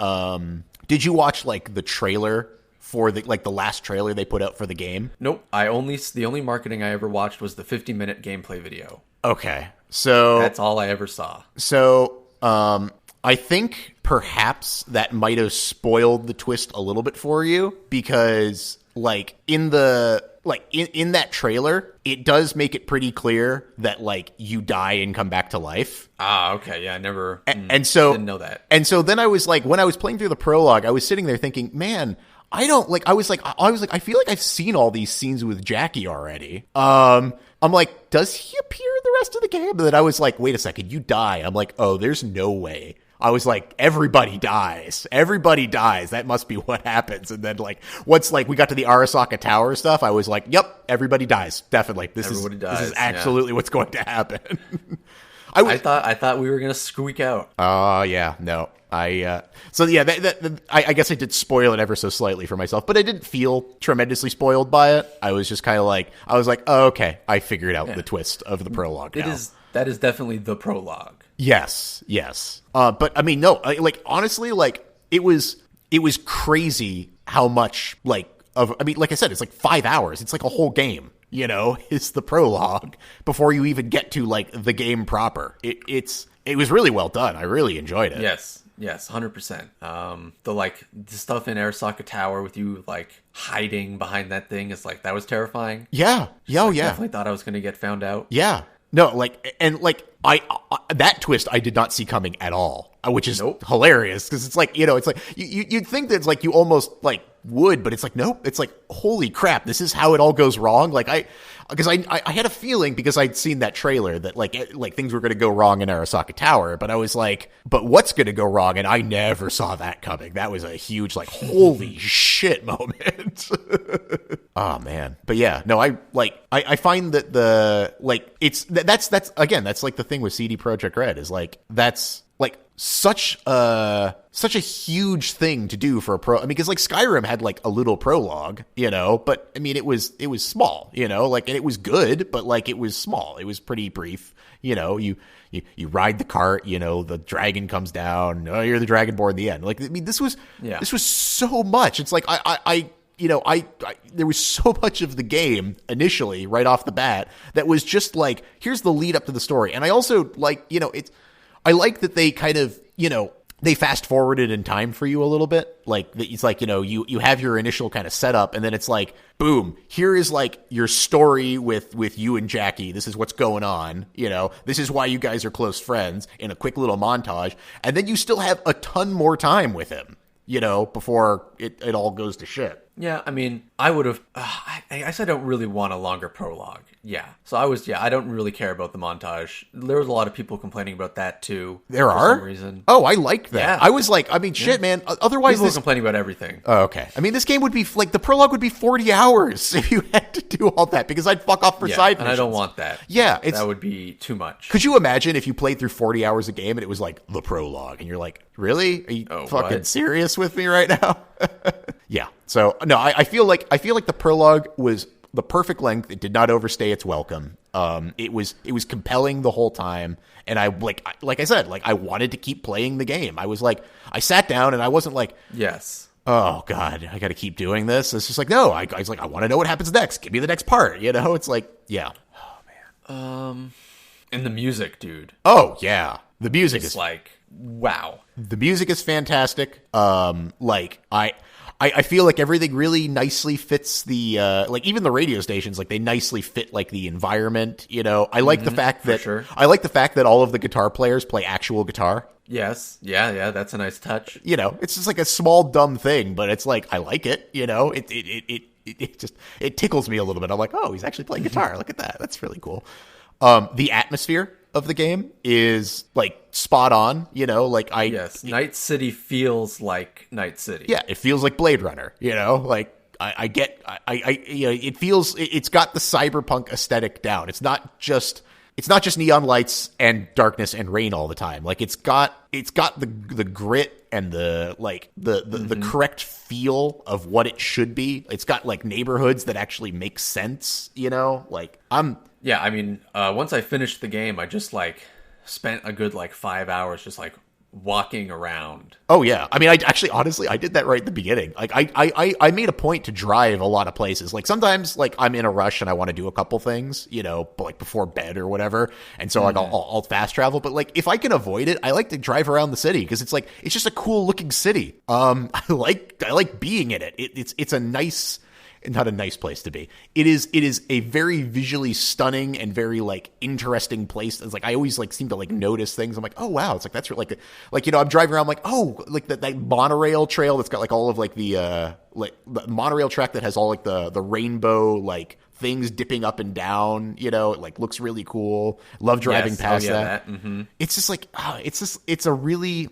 trailer for the last trailer they put out for the game? Nope. The only marketing I ever watched was the 50-minute gameplay video. Okay, so that's all I ever saw. So, I think perhaps that might have spoiled the twist a little bit for you because, like, in that trailer, it does make it pretty clear that like you die and come back to life. Ah, okay, yeah, I never and so didn't know that. And so then I was like, when I was playing through the prologue, I was sitting there thinking, man, I feel like I've seen all these scenes with Jackie already. I'm like, does he appear in the rest of the game? And then I was like, wait a second, you die. I'm like, oh, there's no way. I was like, everybody dies. Everybody dies. That must be what happens. And then like, once like we got to the Arasaka Tower stuff, I was like, yep, everybody dies. Definitely. This is absolutely what's going to happen. I thought we were going to squeak out. Oh, yeah. No. I guess I did spoil it ever so slightly for myself, but I didn't feel tremendously spoiled by it. I was just kind of like, oh, okay, I figured out the twist of the prologue now. That is definitely the prologue. Yes. But I mean, no, like honestly, like it was crazy how much like I said, it's like 5 hours. It's like a whole game, is the prologue before you even get to like the game proper. It was really well done. I really enjoyed it. Yes, 100%. The stuff in Arasaka Tower with you like hiding behind that thing is like, that was terrifying. Yeah. Yeah. Definitely thought I was going to get found out. Yeah. No, like, and like, I that twist I did not see coming at all, which is hilarious because it's like, it's like you'd think that it's like you almost like would, but it's like, nope, it's like, holy crap, this is how it all goes wrong. Like I had a feeling because I'd seen that trailer that like things were going to go wrong in Arasaka Tower, but I was like, but what's going to go wrong? And I never saw that coming. That was a huge like, holy shit moment. Oh man. But yeah, no, I find that that's again, that's like the thing with CD Projekt Red is like, that's like such a huge thing to do for a pro. I mean, because like Skyrim had like a little prologue, but I mean, it was small, like, and it was good, but like it was small. It was pretty brief. You ride the cart, the dragon comes down. Oh, you're the dragonborn in the end. Like, I mean, this was so much. It's like, there was so much of the game initially right off the bat that was just like, here's the lead up to the story. And I also like, I like that they kind of, they fast forwarded in time for you a little bit. Like, it's like, you have your initial kind of setup and then it's like, boom, here is like your story with you and Jackie. This is what's going on. This is why you guys are close friends in a quick little montage. And then you still have a ton more time with him, before it all goes to shit. Yeah, I mean, I would have. I guess I don't really want a longer prologue. Yeah, so I don't really care about the montage. There was a lot of people complaining about that too. There are? For some reason. Oh, I like that. Yeah. I was like, I mean, shit, man. Otherwise, people were complaining about everything. Oh, okay. I mean, this game would be like the prologue would be 40 hours if you had to do all that because I'd fuck off for side missions. And I don't want that. Yeah, that would be too much. Could you imagine if you played through 40 hours a game and it was like the prologue and you're like, really? Are you fucking serious with me right now? Yeah. So no, I feel like the prologue was the perfect length. It did not overstay its welcome. It was compelling the whole time, and I like I said, like I wanted to keep playing the game. I was like, I sat down and I wasn't like, yes, oh god, I got to keep doing this. It's just like, no, I was like, I want to know what happens next. Give me the next part. It's like, yeah. Oh man. And the music, dude. Oh yeah, the music is like, wow. The music is fantastic. I feel like everything really nicely fits the like even the radio stations, like they nicely fit like the environment. I like the fact that I like the fact that all of the guitar players play actual guitar. Yes, yeah, that's a nice touch. It's just like a small dumb thing, but it's like I like it. It tickles me a little bit. I'm like, oh, he's actually playing guitar. Look at that. That's really cool. The atmosphere of the game is like spot on, like Yes, Night City feels like Night City. Yeah, it feels like Blade Runner, like it feels, it's got the cyberpunk aesthetic down. It's not just neon lights and darkness and rain all the time. Like it's got the grit and the correct feel of what it should be. It's got like neighborhoods that actually make sense, Yeah, I mean, once I finished the game, I just like spent a good like 5 hours just like walking around. Oh yeah, I mean, honestly, I did that right at the beginning. Like, I made a point to drive a lot of places. Like sometimes, like I'm in a rush and I want to do a couple things, but like before bed or whatever, and so like I'll fast travel. But like if I can avoid it, I like to drive around the city because it's just a cool looking city. I like being in it. It's a nice. Not a nice place to be. It is a very visually stunning and very like interesting place. It's like I always like seem to like notice things. I'm like, oh wow, it's like that's like I'm driving around, I'm like, oh, like that monorail trail that's got like all of like the monorail track that has all like the rainbow like things dipping up and down, it like looks really cool. Love driving past that. Mm-hmm. It's just like, it's a really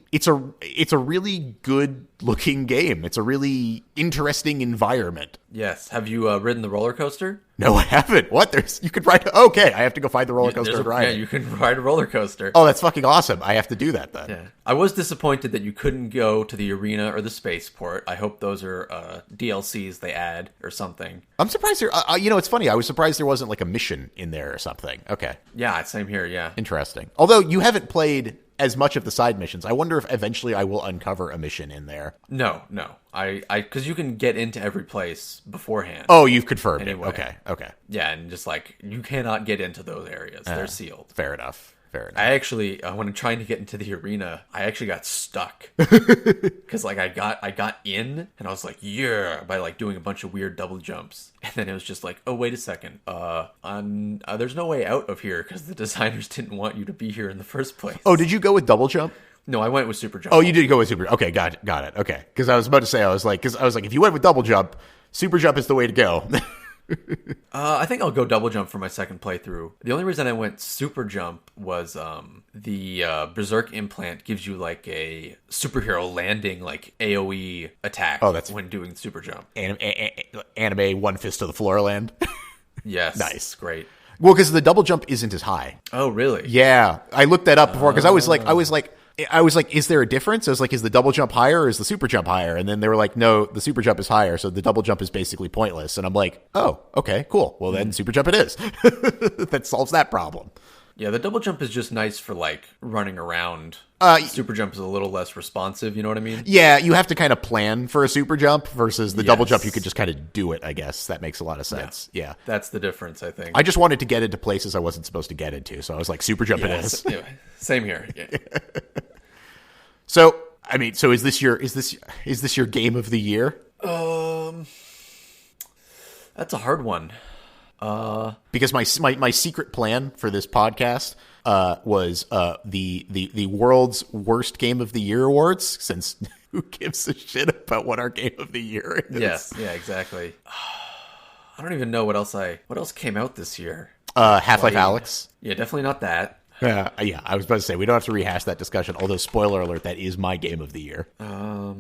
good looking game. It's a really interesting environment. Yes. Have you ridden the roller coaster? No, I haven't. What? You could ride. Okay, I have to go find the roller coaster and ride. Yeah, you can ride a roller coaster. Oh, that's fucking awesome. I have to do that then. Yeah. I was disappointed that you couldn't go to the arena or the spaceport. I hope those are DLCs they add or something. I'm surprised there. It's funny. I was surprised there wasn't like a mission in there or something. Okay. Yeah, same here. Yeah. Interesting. Although you haven't played as much of the side missions, I wonder if eventually I will uncover a mission in there. No. Because you can get into every place beforehand. Oh, you've confirmed anyway. it. Okay. Yeah, and just like you cannot get into those areas; they're sealed. Fair enough. I actually, when I'm trying to get into the arena, I actually got stuck because like I got in and I was like, yeah, by like doing a bunch of weird double jumps, and then it was just like, oh wait a second, there's no way out of here because the designers didn't want you to be here in the first place. Oh, did you go with double jump? No, I went with super jump. Oh, you did go with super. Okay, got it. Okay, because I was about to say, I was like, if you went with double jump, super jump is the way to go. I think I'll go double jump for my second playthrough. The only reason I went super jump was the Berserk implant gives you like a superhero landing like AoE attack. Oh, that's when doing super jump. Anime one fist to the floor land. Yes, nice, great. Well, because the double jump isn't as high. Oh, really? Yeah, I looked that up before because I was like, is there a difference? I was like, is the double jump higher or is the super jump higher? And then they were like, no, the super jump is higher, so the double jump is basically pointless. And I'm like, oh, okay, cool. Well, then super jump it is. That solves that problem. Yeah, the double jump is just nice for like running around. Super jump is a little less responsive, you know what I mean? Yeah, you have to kind of plan for a super jump versus the double jump. You could just kind of do it, I guess. That makes a lot of sense. Yeah. That's the difference, I think. I just wanted to get into places I wasn't supposed to get into, so I was like, super jump it is. Yeah, same here. Yeah. So, I mean, is this your game of the year? That's a hard one. Because my secret plan for this podcast was the world's worst game of the year awards, since who gives a shit about what our game of the year is? Yes, yeah, exactly. I don't even know what else came out this year. Half-Life Alyx. Yeah, definitely not that. Yeah, I was about to say, we don't have to rehash that discussion, although spoiler alert, that is my game of the year. How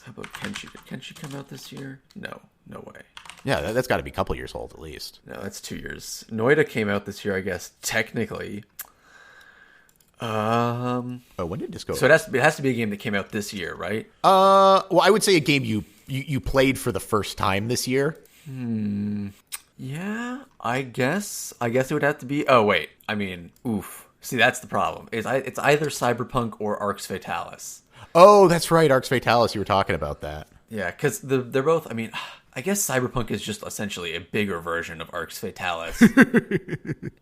about Kenshi? Did Kenshi come out this year? No way. Yeah, that's got to be a couple years old at least. No, that's 2 years. Noida came out this year, I guess, technically. When did this go? So it has to be a game that came out this year, right? Well, I would say a game you played for the first time this year. Yeah, I guess it would have to be. Oh wait, I mean, oof. See, that's the problem. It's either Cyberpunk or Arx Fatalis. Oh, that's right, Arx Fatalis. You were talking about that. Yeah, because they're both. I mean, I guess Cyberpunk is just essentially a bigger version of Arx Fatalis.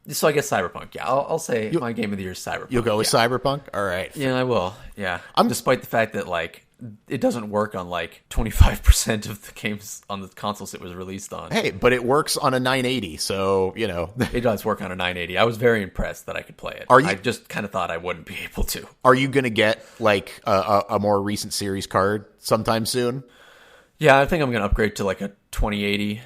So I guess Cyberpunk. Yeah, I'll say my game of the year is Cyberpunk. You'll go with Cyberpunk? All right. Yeah, I will. Yeah, despite the fact that like it doesn't work on like 25% of the games on the consoles it was released on. Hey, but it works on a 980, so you know it does work on a 980. I was very impressed that I could play it. I just kind of thought I wouldn't be able to. Are you going to get like a more recent series card sometime soon? Yeah, I think I'm going to upgrade to like a 2080.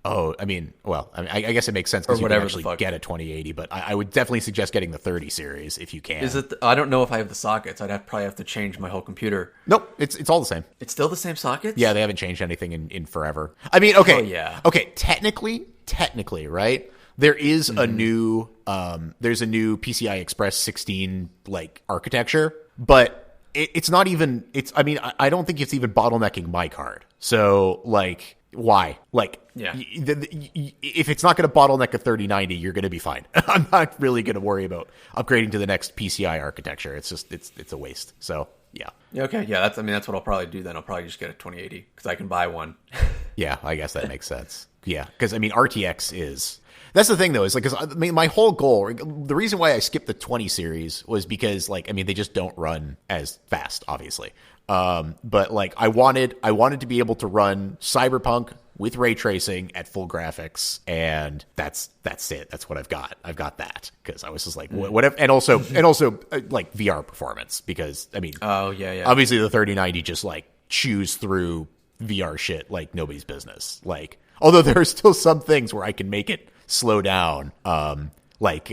Oh, I mean, well, I guess it makes sense because you can whatever actually the fuck. get a 2080, but I would definitely suggest getting the 30 series if you can. Is it? I don't know if I have the sockets. Probably have to change my whole computer. Nope, it's all the same. It's still the same sockets? Yeah, they haven't changed anything in forever. I mean, okay. Oh, yeah. Okay, technically, right? There is a new there's a new PCI Express 16 like architecture, but it's not even I mean, I don't think it's even bottlenecking my card. So, like, why? Like, Yeah. If it's not going to bottleneck a 3090, you're going to be fine. I'm not really going to worry about upgrading to the next PCI architecture. It's just it's a waste. So, yeah. Okay, yeah, that's what I'll probably do then. I'll probably just get a 2080 because I can buy one. Yeah, I guess that makes sense. Yeah, because I mean, RTX is. That's the thing, though, is like, because I mean, my whole goal, the reason why I skipped the 20 series was because, like, I mean, they just don't run as fast, obviously. But like, I wanted to be able to run Cyberpunk with ray tracing at full graphics, and that's it. That's what I've got. I've got that because I was just like, whatever, and also like VR performance because I mean, Oh yeah. obviously the 3090 just like chews through VR shit like nobody's business. Like, although there are still some things where I can make it slow down, like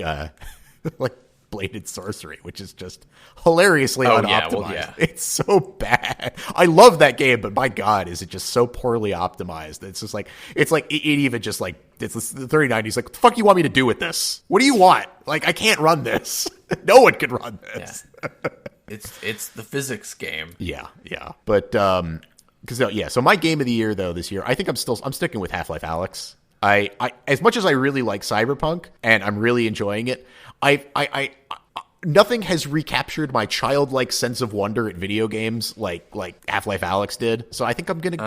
bladed sorcery, which is just hilariously unoptimized. Yeah. It's so bad. I love that game, but my God, is it just so poorly optimized? It's just like it even just like it's the 3090 is like, what the fuck you want me to do with this? What do you want? Like, I can't run this. No one can run this. Yeah. It's the physics game. Yeah. But so my game of the year though this year, I think I'm sticking with Half-Life Alyx. I as much as I really like Cyberpunk and I'm really enjoying it, I nothing has recaptured my childlike sense of wonder at video games like Half-Life Alyx did. So I think I'm gonna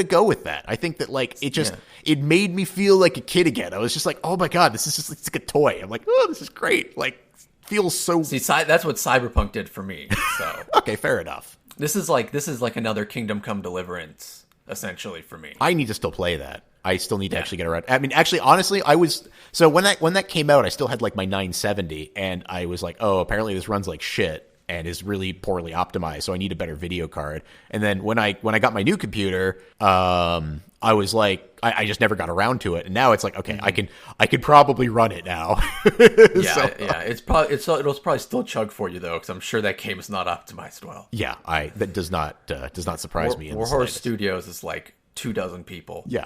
go with that. I think that like it made me feel like a kid again. I was just like, oh my God, this is just it's like a toy. I'm like, oh, this is great. Like, feels so. See, that's what Cyberpunk did for me. So okay, fair enough. This is like another Kingdom Come Deliverance essentially for me. I need to still play that. I still need to actually get around. I mean, actually, honestly, when that came out, I still had like my 970, and I was like, oh, apparently this runs like shit and is really poorly optimized, so I need a better video card. And then when I got my new computer, I was like, I just never got around to it, and now it's like, okay, I can probably run it now. Yeah. It'll probably still chug for you though, because I'm sure that game is not optimized well. Yeah, that does not surprise me. Warhorse Studios is like 24 people. Yeah.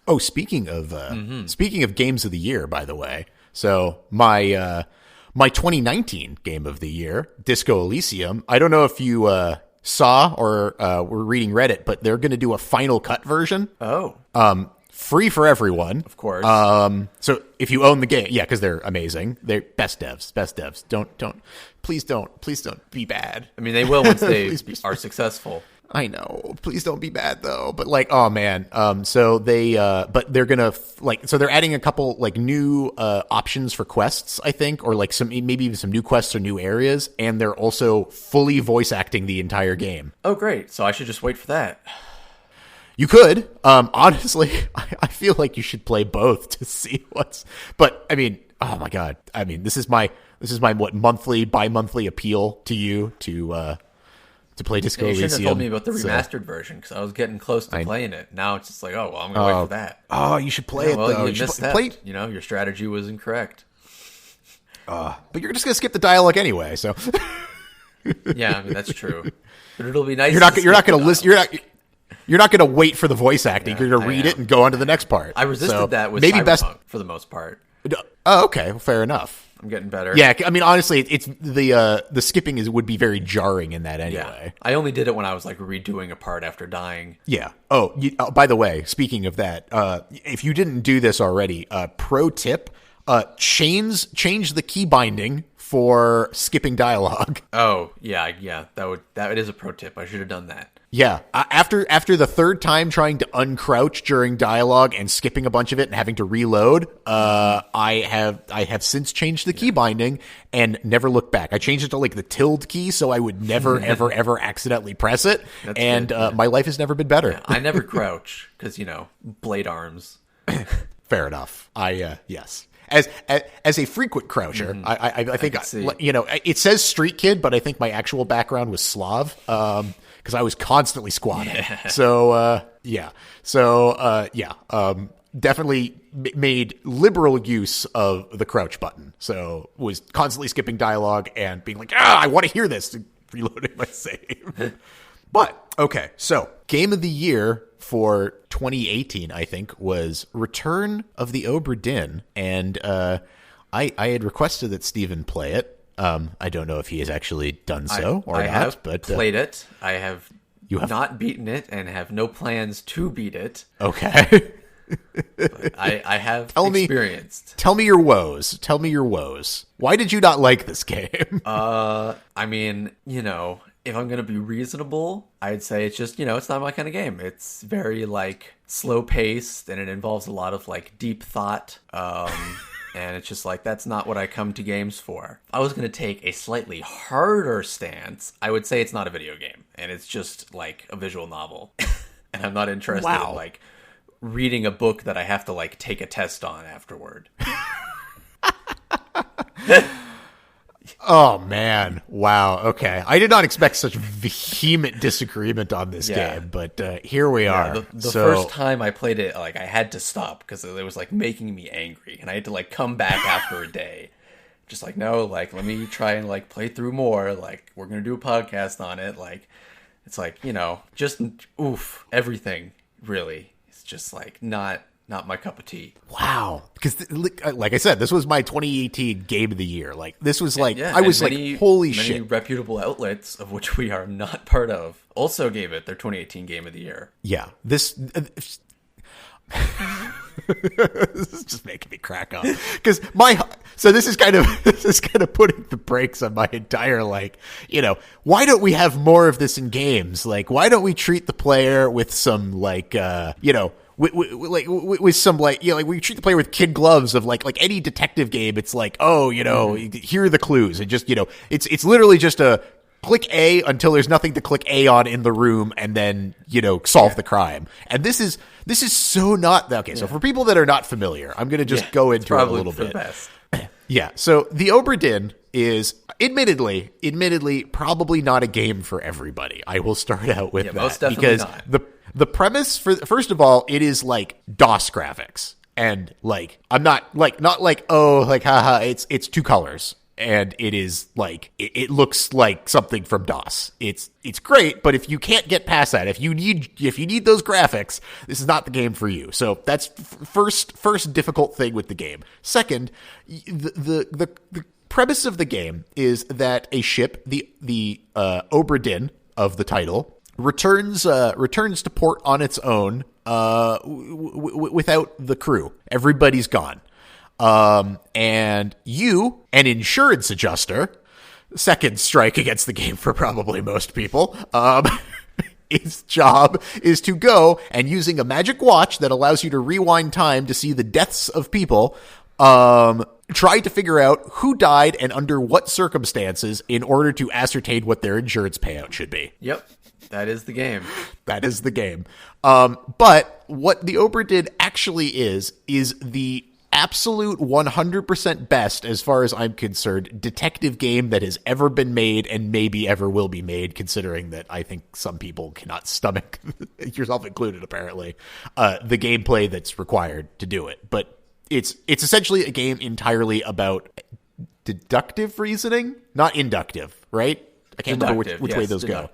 Oh, speaking of games of the year, by the way, so my 2019 game of the year, Disco Elysium. I don't know if you saw or were reading Reddit, but they're going to do a Final Cut version. Oh. Free for everyone, of course. So if you own the game, yeah, because they're amazing. They're best devs. Please don't be bad. I mean, they will once they are successful. I know. Please don't be bad though. But like, oh man. So they, but they're gonna so they're adding a couple like new options for quests, I think, or like maybe even some new quests or new areas, and they're also fully voice acting the entire game. Oh, great! So I should just wait for that. You could. Honestly, I feel like you should play both to see what's. But I mean, oh my God. I mean, this is my bi-monthly appeal to you to play Disco Elysium. You shouldn't have told me about the remastered version because I was getting close to playing it. Now it's just like, oh, well, I'm going to wait for that. Oh, you should play it, though. You missed that. You know, your strategy was incorrect. But you're just going to skip the dialogue anyway, so. Yeah, I mean, that's true. But it'll be nice. You're not going to listen. You're not going to wait for the voice acting. Yeah, you're going to read it and go on to the next part. I resisted that with Cyberpunk for the most part. Oh, okay. Well, fair enough. I'm getting better. Yeah, I mean, honestly, it's the skipping would be very jarring in that anyway. Yeah. I only did it when I was like redoing a part after dying. Yeah. Oh, by the way, speaking of that, if you didn't do this already, pro tip: change the key binding for skipping dialogue. Oh yeah. That is a pro tip. I should have done that. Yeah, after the third time trying to uncrouch during dialogue and skipping a bunch of it and having to reload, I have since changed the key binding and never looked back. I changed it to like the tilde key so I would never ever accidentally press it. That's and good, my life has never been better. Yeah, I never crouch because blade arms. Fair enough. Yes. As a frequent croucher, I think it says street kid, but I think my actual background was Slav. Because I was constantly squatting. Yeah. So, Yeah. So, definitely made liberal use of the crouch button. So was constantly skipping dialogue and being like, I want to hear this, and reloading my save. But, okay, so game of the year for 2018, I think, was Return of the Obra Dinn. And I had requested that Steven play it. I don't know if he has actually done so or not. I have but played it. I have not beaten it and have no plans to beat it. Okay. I have experienced. Tell me your woes. Tell me your woes. Why did you not like this game? I mean, if I'm going to be reasonable, I'd say it's just, it's not my kind of game. It's very, like, slow-paced, and it involves a lot of, like, deep thought. And it's just like, that's not what I come to games for. I was going to take a slightly harder stance. I would say it's not a video game, and it's just, like, a visual novel. And I'm not interested in, like, reading a book that I have to, like, take a test on afterward. Oh, man. Wow. Okay. I did not expect such vehement disagreement on this game, but here we are. The first time I played it, like, I had to stop because it was, like, making me angry, and I had to, like, come back after a day. Just like, no, like, let me try and, like, play through more. Like, we're going to do a podcast on it. Like, it's like, just, everything, really. It's just, like, not my cup of tea. Wow. Because, like I said, this was my 2018 game of the year. Like, this was like, I was like, holy shit. Many reputable outlets, of which we are not part of, also gave it their 2018 game of the year. Yeah. This is just making me crack up. Because this is kind of putting the brakes on my entire, like, why don't we have more of this in games? Like, why don't we treat the player with some, like, with some, like, like we treat the player with kid gloves of like any detective game. It's like, here are the clues, and just, it's literally just a click A until there's nothing to click A on in the room, and then, solve the crime. And this is so not okay. So for people that are not familiar, I'm going to just go into it a little bit. Yeah. So the Obra Dinn is admittedly probably not a game for everybody. I will start out with that, most definitely because not. The premise first of all, it is like DOS graphics, and like I'm not like haha, it's two colors, and it is like it looks like something from DOS. It's great, but if you can't get past that, if you need those graphics, this is not the game for you. So that's first difficult thing with the game. Second, the premise of the game is that a ship, the Obra Dinn of the title, returns to port on its own without the crew. Everybody's gone. And you, an insurance adjuster, second strike against the game for probably most people, his job is to go and, using a magic watch that allows you to rewind time to see the deaths of people, try to figure out who died and under what circumstances in order to ascertain what their insurance payout should be. Yep. That is the game. That is the game. But what the Obra Dinn actually is the absolute 100% best, as far as I'm concerned, detective game that has ever been made and maybe ever will be made, considering that I think some people cannot stomach, yourself included apparently, the gameplay that's required to do it. But it's essentially a game entirely about deductive reasoning, not inductive, right? I can't remember which way those go.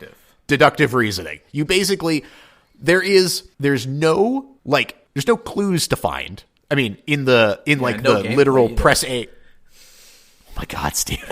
Deductive reasoning. You basically, there's no clues to find. I mean, in the literal press A. Oh my God, Steve.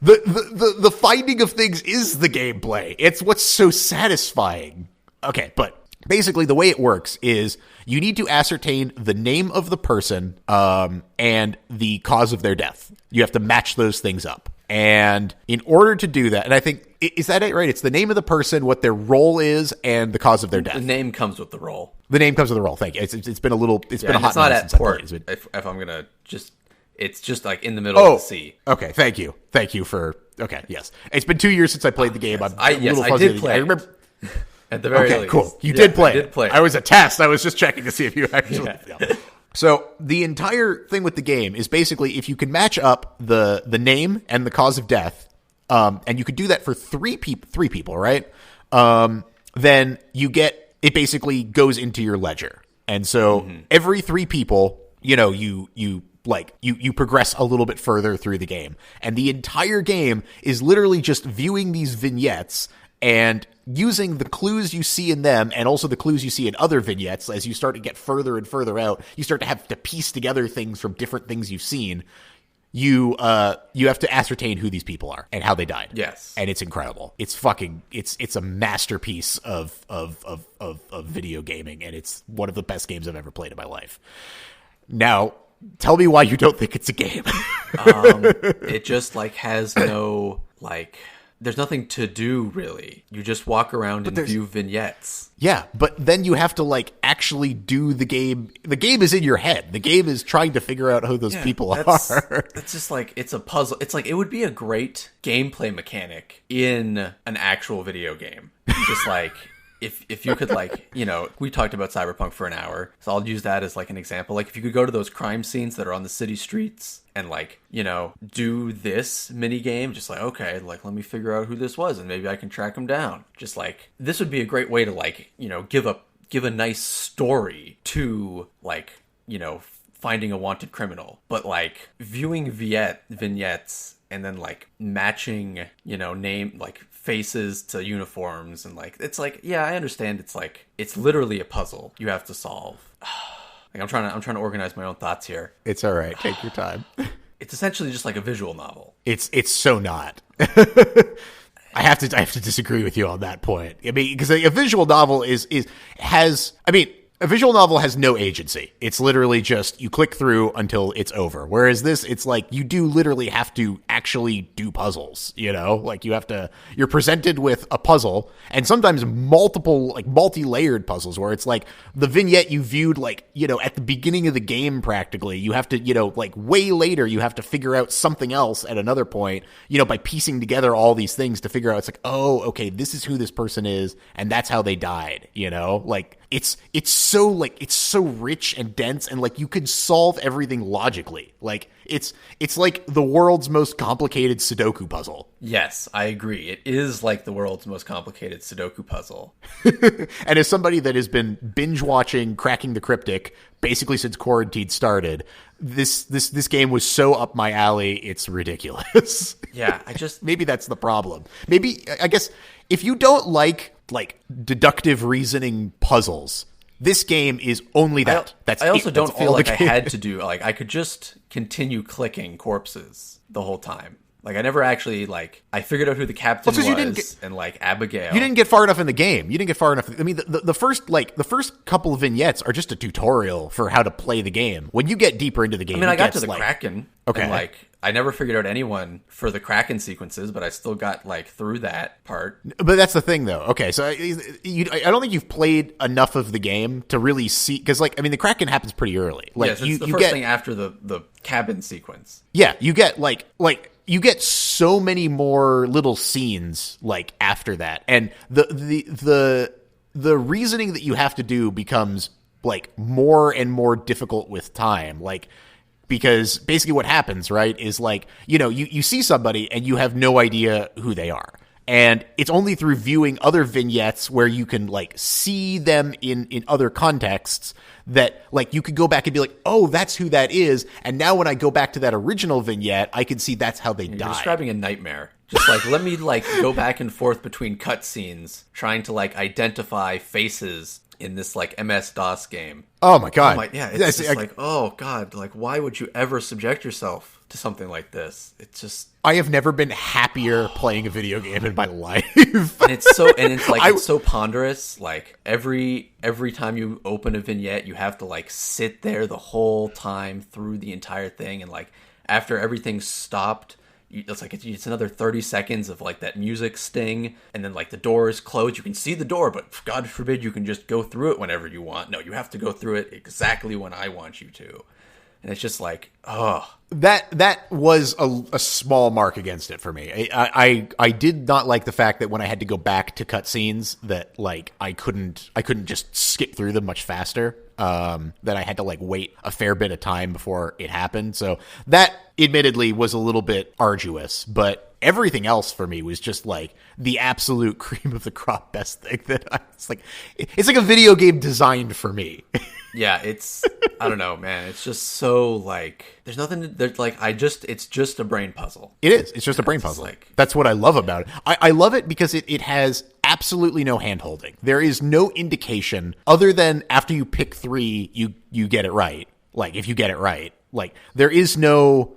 The finding of things is the gameplay. It's what's so satisfying. Okay, but basically the way it works is you need to ascertain the name of the person and the cause of their death. You have to match those things up. And in order to do that, and I think, is that it, right? It's the name of the person, what their role is, and the cause of their death. The name comes with the role. The name comes with the role. Thank you. It's been a hot minute since I played it. If I'm gonna it's just like in the middle of the sea. Okay, thank you for. Okay, yes, it's been 2 years since I played the game. Yes. I did play. I remember. At the very least. Cool. You did play. I did play. I was a test. I was just checking to see if you actually. Yeah. So the entire thing with the game is basically, if you can match up the name and the cause of death, and you could do that for three people, right? then it basically goes into your ledger. And so every 3 people, you progress a little bit further through the game. And the entire game is literally just viewing these vignettes and using the clues you see in them and also the clues you see in other vignettes. As you start to get further and further out, you start to have to piece together things from different things you've seen. You have to ascertain who these people are and how they died. Yes. And it's incredible. It's a masterpiece of video gaming, and it's one of the best games I've ever played in my life. Now, tell me why you don't think it's a game. It just has no there's nothing to do, really. You just walk around and view vignettes. Yeah, but then you have to actually do the game. The game is in your head. The game is trying to figure out who those people are. It's just it's a puzzle. It's it would be a great gameplay mechanic in an actual video game. Just if you could we talked about Cyberpunk for an hour, so I'll use that as an example. If you could go to those crime scenes that are on the city streets and do this mini game, just okay, let me figure out who this was and maybe I can track him down. Just this would be a great way to give a nice story to finding a wanted criminal. But viewing vignettes and then matching name faces to uniforms and it's yeah, I understand it's literally a puzzle you have to solve. I'm trying to organize my own thoughts here. It's all right. Take your time. It's essentially just a visual novel. It's so not. I have to disagree with you on that point. I mean, because a visual novel a visual novel has no agency. It's literally just you click through until it's over. Whereas this, it's you do literally have to actually do puzzles, you're presented with a puzzle and sometimes multiple, multi-layered puzzles where it's the vignette you viewed, at the beginning of the game practically. You have to, way later, you have to figure out something else at another point, by piecing together all these things to figure out, it's oh, okay, this is who this person is and that's how they died, It's so rich and dense and you could solve everything logically. It's the world's most complicated Sudoku puzzle. Yes, I agree. It is the world's most complicated Sudoku puzzle. And as somebody that has been binge watching Cracking the Cryptic basically since quarantine started, this game was so up my alley, it's ridiculous. Yeah, maybe that's the problem. Maybe I guess if you don't like deductive reasoning puzzles, this game is only that. I also don't feel I had to do I could just continue clicking corpses the whole time. I never actually I figured out who the captain was and Abigail. You didn't get far enough in the game. You didn't get far enough. I mean, the first couple of vignettes are just a tutorial for how to play the game. When you get deeper into the game, I got to the Kraken. Okay. And, I never figured out anyone for the Kraken sequences, but I still got through that part. But that's the thing, though. Okay, so I don't think you've played enough of the game to really see, because the Kraken happens pretty early. Yes, it's the first thing after the cabin sequence. Yeah, you get you get so many more little scenes after that, and the reasoning that you have to do becomes more and more difficult with time. Because basically what happens, right, is you see somebody and you have no idea who they are. And it's only through viewing other vignettes where you can see them in other contexts that you could go back and be oh, that's who that is. And now when I go back to that original vignette, I can see that's how they died. You're describing a nightmare. Just let me go back and forth between cutscenes trying to identify faces in this MS-DOS game. Oh my god! Yeah, it's just oh god! Why would you ever subject yourself to something like this? It's just I have never been happier playing a video game in my life. And it's so ponderous. Every time you open a vignette, you have to sit there the whole time through the entire thing, and after everything's stopped, it's another 30 seconds of that music sting, and then the door is closed. You can see the door, but God forbid you can just go through it whenever you want. No, you have to go through it exactly when I want you to. And it's just that was a small mark against it for me. I did not like the fact that when I had to go back to cutscenes that I couldn't just skip through them much faster. That I had to wait a fair bit of time before it happened. So that admittedly was a little bit arduous, but everything else for me was just like the absolute cream of the crop best thing that it's like a video game designed for me. Yeah, I don't know, man. It's just so like, there's nothing, there's like, it's just a brain puzzle. It is. It's just a brain puzzle. That's what I love about it. I love it because it has absolutely no hand-holding. There is no indication other than after you pick 3, you get it right. Like, if you get it right, like, there is no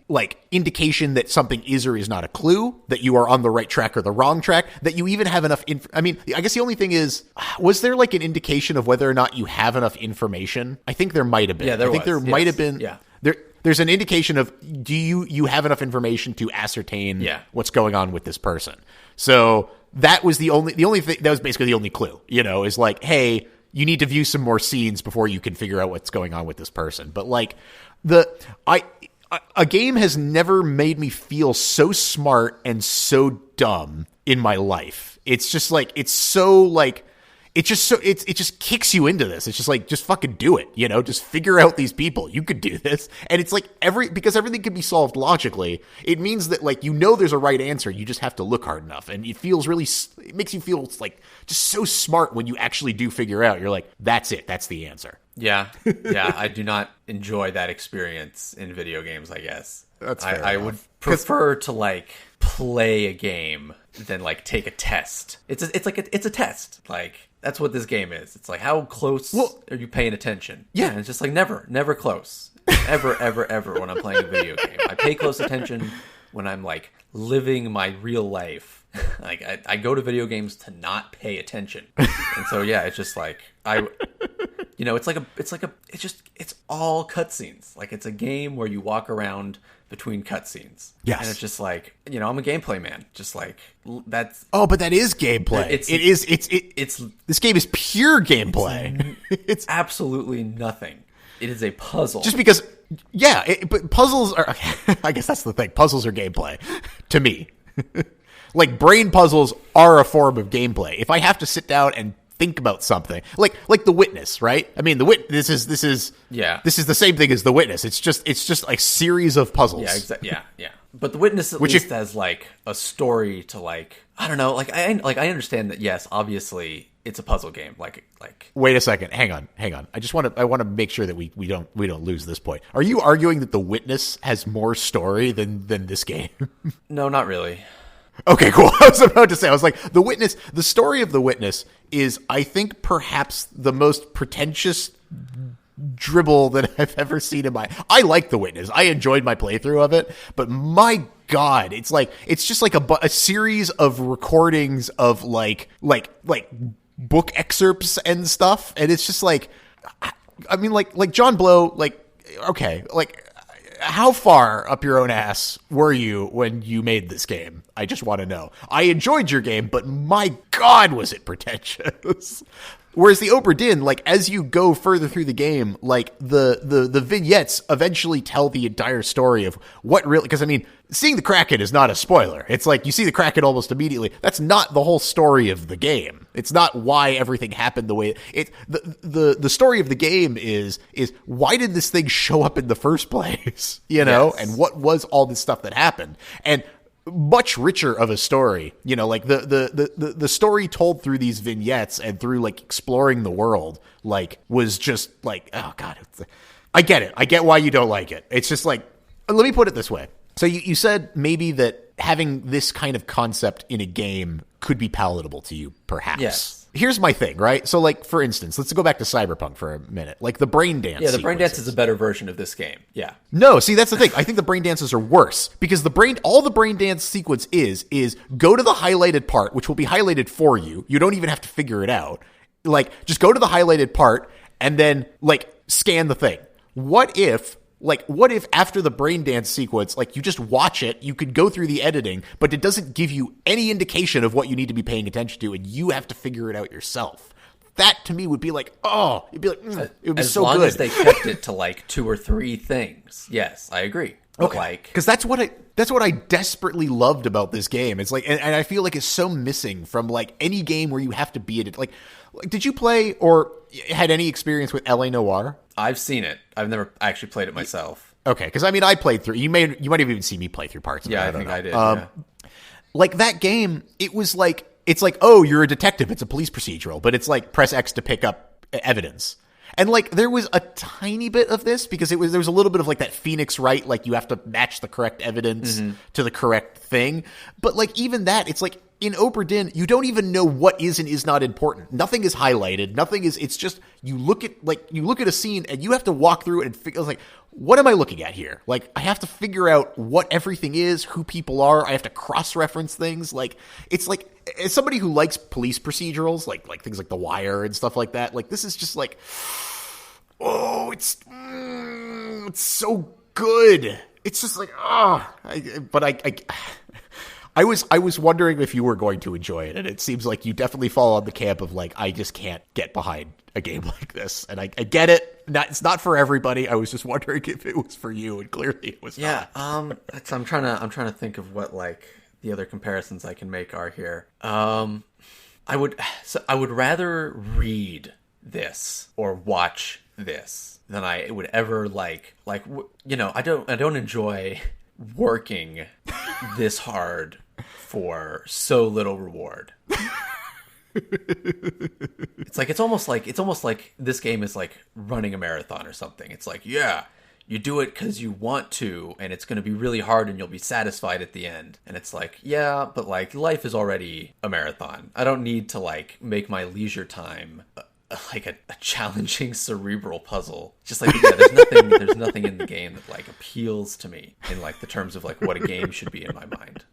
like indication that something is or is not a clue, that you are on the right track or the wrong track, that you even have enough I mean, I guess the only thing is, was there like an indication of whether or not you have enough information? I think there might have been. Yeah, there might have been. Yeah. There's an indication of, do you have enough information to ascertain what's going on with this person? So that was the only thing, that was basically the only clue, is like, hey, you need to view some more scenes before you can figure out what's going on with this person. But like, a game has never made me feel so smart and so dumb in my life. It's just like, it just kicks you into this. It's just like, just fucking do it, just figure out these people. You could do this. And it's like because everything can be solved logically, it means that like, there's a right answer. You just have to look hard enough. And it makes you feel like just so smart when you actually do figure out. You're like, that's it. That's the answer. Yeah. Yeah. I do not enjoy that experience in video games, I guess. That's fair I would prefer to like play a game than like take a test. It's a test. Like, that's what this game is. It's like, how close are you paying attention? Yeah. And it's just like never close. Ever, ever, ever when I'm playing a video game. I pay close attention when I'm like living my real life. Like, I go to video games to not pay attention. And so, yeah, it's just like, it's all cutscenes. Like, it's a game where you walk around between cutscenes. Yes. And it's just like, I'm a gameplay man. Just like, that's... Oh, but that is gameplay. This game is pure gameplay. It's absolutely nothing. It is a puzzle. Just because, but puzzles are... I guess that's the thing. Puzzles are gameplay to me. Like, brain puzzles are a form of gameplay. If I have to sit down and think about something, like The Witness, right? I mean, this is the same thing as The Witness. It's just like series of puzzles. Yeah, exactly. Yeah. But The Witness at least has like a story to like, I don't know, I understand that, yes, obviously it's a puzzle game. Like Wait a second. Hang on. I want to make sure that we don't lose this point. Are you arguing that The Witness has more story than this game? No, not really. Okay, cool. I was about to say, I was like, the story of The Witness is, I think, perhaps the most pretentious dribble that I've ever seen in I like The Witness. I enjoyed my playthrough of it, but my God, it's just like a series of recordings of like book excerpts and stuff. And it's just like, I mean, like John Blow, like, okay, like, how far up your own ass were you when you made this game? I just want to know. I enjoyed your game, but my God, was it pretentious. Whereas the Obra Dinn, like, as you go further through the game, like, the vignettes eventually tell the entire story of what really... Because, I mean, seeing the Kraken is not a spoiler. It's like, you see the Kraken almost immediately. That's not the whole story of the game. It's not why everything happened the way... The story of the game is why did this thing show up in the first place? Yes. And what was all this stuff that happened? And... much richer of a story, like the story told through these vignettes and through like exploring the world, like, was just like, oh God, I get it. I get why you don't like it. It's just like, let me put it this way. So you said maybe that having this kind of concept in a game could be palatable to you, perhaps. Yes. Here's my thing, right? So, like, for instance, let's go back to Cyberpunk for a minute. Like, the brain dance. Yeah, the brain dance is a better version of this game. Yeah. No, see, that's the thing. I think the brain dances are worse because all the brain dance sequence is go to the highlighted part, which will be highlighted for you. You don't even have to figure it out. Like, just go to the highlighted part and then, like, scan the thing. What if after the brain dance sequence, like, you just watch it, you could go through the editing, but it doesn't give you any indication of what you need to be paying attention to, and you have to figure it out yourself. That, to me, would be like, oh, it'd be like, it would be so good. As long as they kept it to, like, 2 or 3 things. Yes, I agree. Okay. Like, because that's what I desperately loved about this game. It's like, and I feel like it's so missing from, like, any game where you have to be in it. Like, did you play or had any experience with L.A. Noire? I've seen it. I've never actually played it myself. Okay, because I mean, I played through. You might have even seen me play through parts of it. Yeah, I think I did. Yeah. Like that game, it's like, oh, you're a detective. It's a police procedural, but it's like press X to pick up evidence. And like there was a tiny bit of this because there was a little bit of like that Phoenix Wright, like you have to match the correct evidence to the correct thing. But like even that, it's like in Obra Dinn, you don't even know what is and is not important. Nothing is highlighted. It's just you look at a scene and you have to walk through it and figure like, what am I looking at here? Like I have to figure out what everything is, who people are. I have to cross-reference things. Like it's like as somebody who likes police procedurals, like things like The Wire and stuff like that. Like this is just like, oh, it's so good. It's just like, I was wondering if you were going to enjoy it, and it seems like you definitely fall on the camp of like, I just can't get behind a game like this, and I get it. It's not for everybody. I was just wondering if it was for you, and clearly it was not. I'm trying to think of what like the other comparisons I can make are here. I would rather read this or watch this than I would ever like I don't enjoy working this hard for so little reward. It's almost like this game is like running a marathon or something. It's like, yeah, you do it because you want to, and it's going to be really hard, and you'll be satisfied at the end. And it's like, yeah, but like life is already a marathon. I don't need to like make my leisure time like a challenging cerebral puzzle. Just like, yeah, there's nothing in the game that like appeals to me in like the terms of like what a game should be in my mind.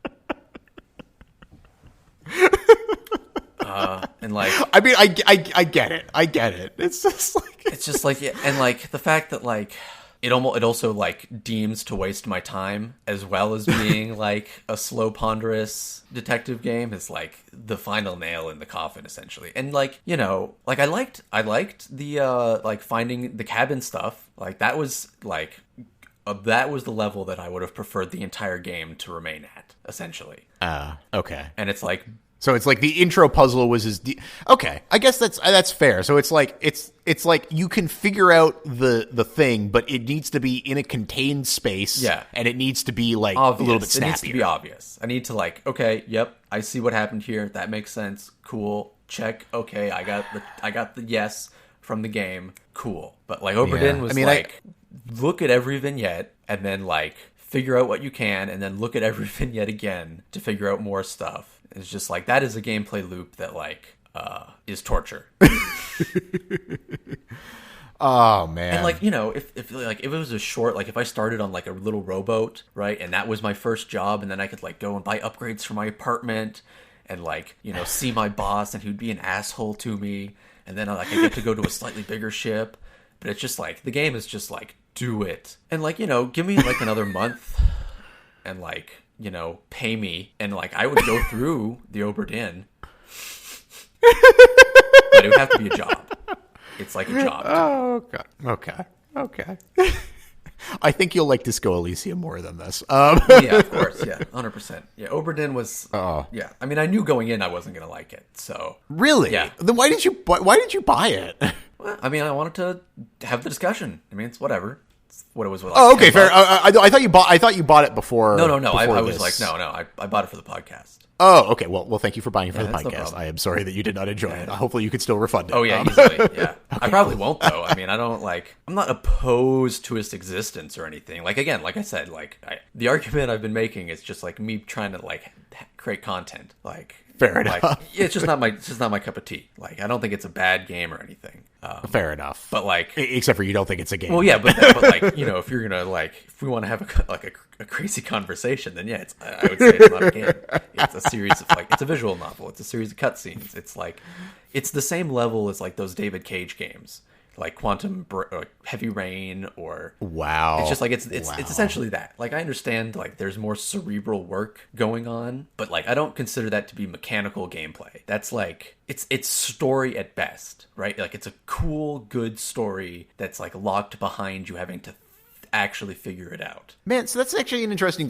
And like, I mean, I get it. It's just like, yeah, and like the fact that like it also like deems to waste my time as well as being like a slow, ponderous detective game is like the final nail in the coffin, essentially. And like, like I liked the like finding the cabin stuff. Like that was the level that I would have preferred the entire game to remain at, essentially. Okay. And it's like, so it's like the intro puzzle was okay. I guess that's fair. So it's like you can figure out the thing, but it needs to be in a contained space. Yeah, and it needs to be like obvious. A little bit snappier. It needs to be obvious. I need to like, okay, yep, I see what happened here. That makes sense. Cool. Check. Okay, I got the yes from the game. Cool. But like Obra Dinn was look at every vignette and then like figure out what you can, and then look at every vignette again to figure out more stuff. It's just like, that is a gameplay loop that like is torture. Oh man. And like, if it was a short, like if I started on like a little rowboat, right, and that was my first job, and then I could like go and buy upgrades for my apartment and like, see my boss, and he'd be an asshole to me, and then like I get to go to a slightly bigger ship. But it's just like, the game is just like, do it. And like, give me like another month and like, pay me, and like I would go through the Obra Dinn, but it would have to be a job. It's like a job. Oh God. Okay. I think you'll like Disco Elysium more than this. Yeah, of course. Yeah, 100%. Yeah, Obra Dinn was. Oh. Yeah, I mean, I knew going in I wasn't gonna like it. So really, yeah. Then why did you buy it? Well, I mean, I wanted to have the discussion. I mean, it's whatever. What it was like. Oh, okay, fair. I thought you bought it before. No. I was like, no. I bought it for the podcast. Oh, okay. Well, thank you for buying it for the No podcast. I am sorry that you did not enjoy it. Hopefully, you could still refund it. Oh yeah, easily. Yeah, Okay, I probably won't though. I mean, I'm not opposed to its existence or anything. Like again, like I said, the argument I've been making is just like me trying to like create content. Like fair enough. Like, it's just not my cup of tea. Like I don't think it's a bad game or anything. Fair enough. But like, except for you don't think it's a game. Well, yeah, but like, if you're gonna like, if we want to have a crazy conversation, then yeah, I would say it's not a game. It's a series of like, it's a visual novel. It's a series of cutscenes. It's like, it's the same level as like those David Cage games, like Heavy Rain, or wow. It's just like it's essentially that. Like I understand like there's more cerebral work going on, but like I don't consider that to be mechanical gameplay. That's like it's story at best, right? Like it's a cool, good story that's like locked behind you having to actually figure it out. Man, so that's actually an interesting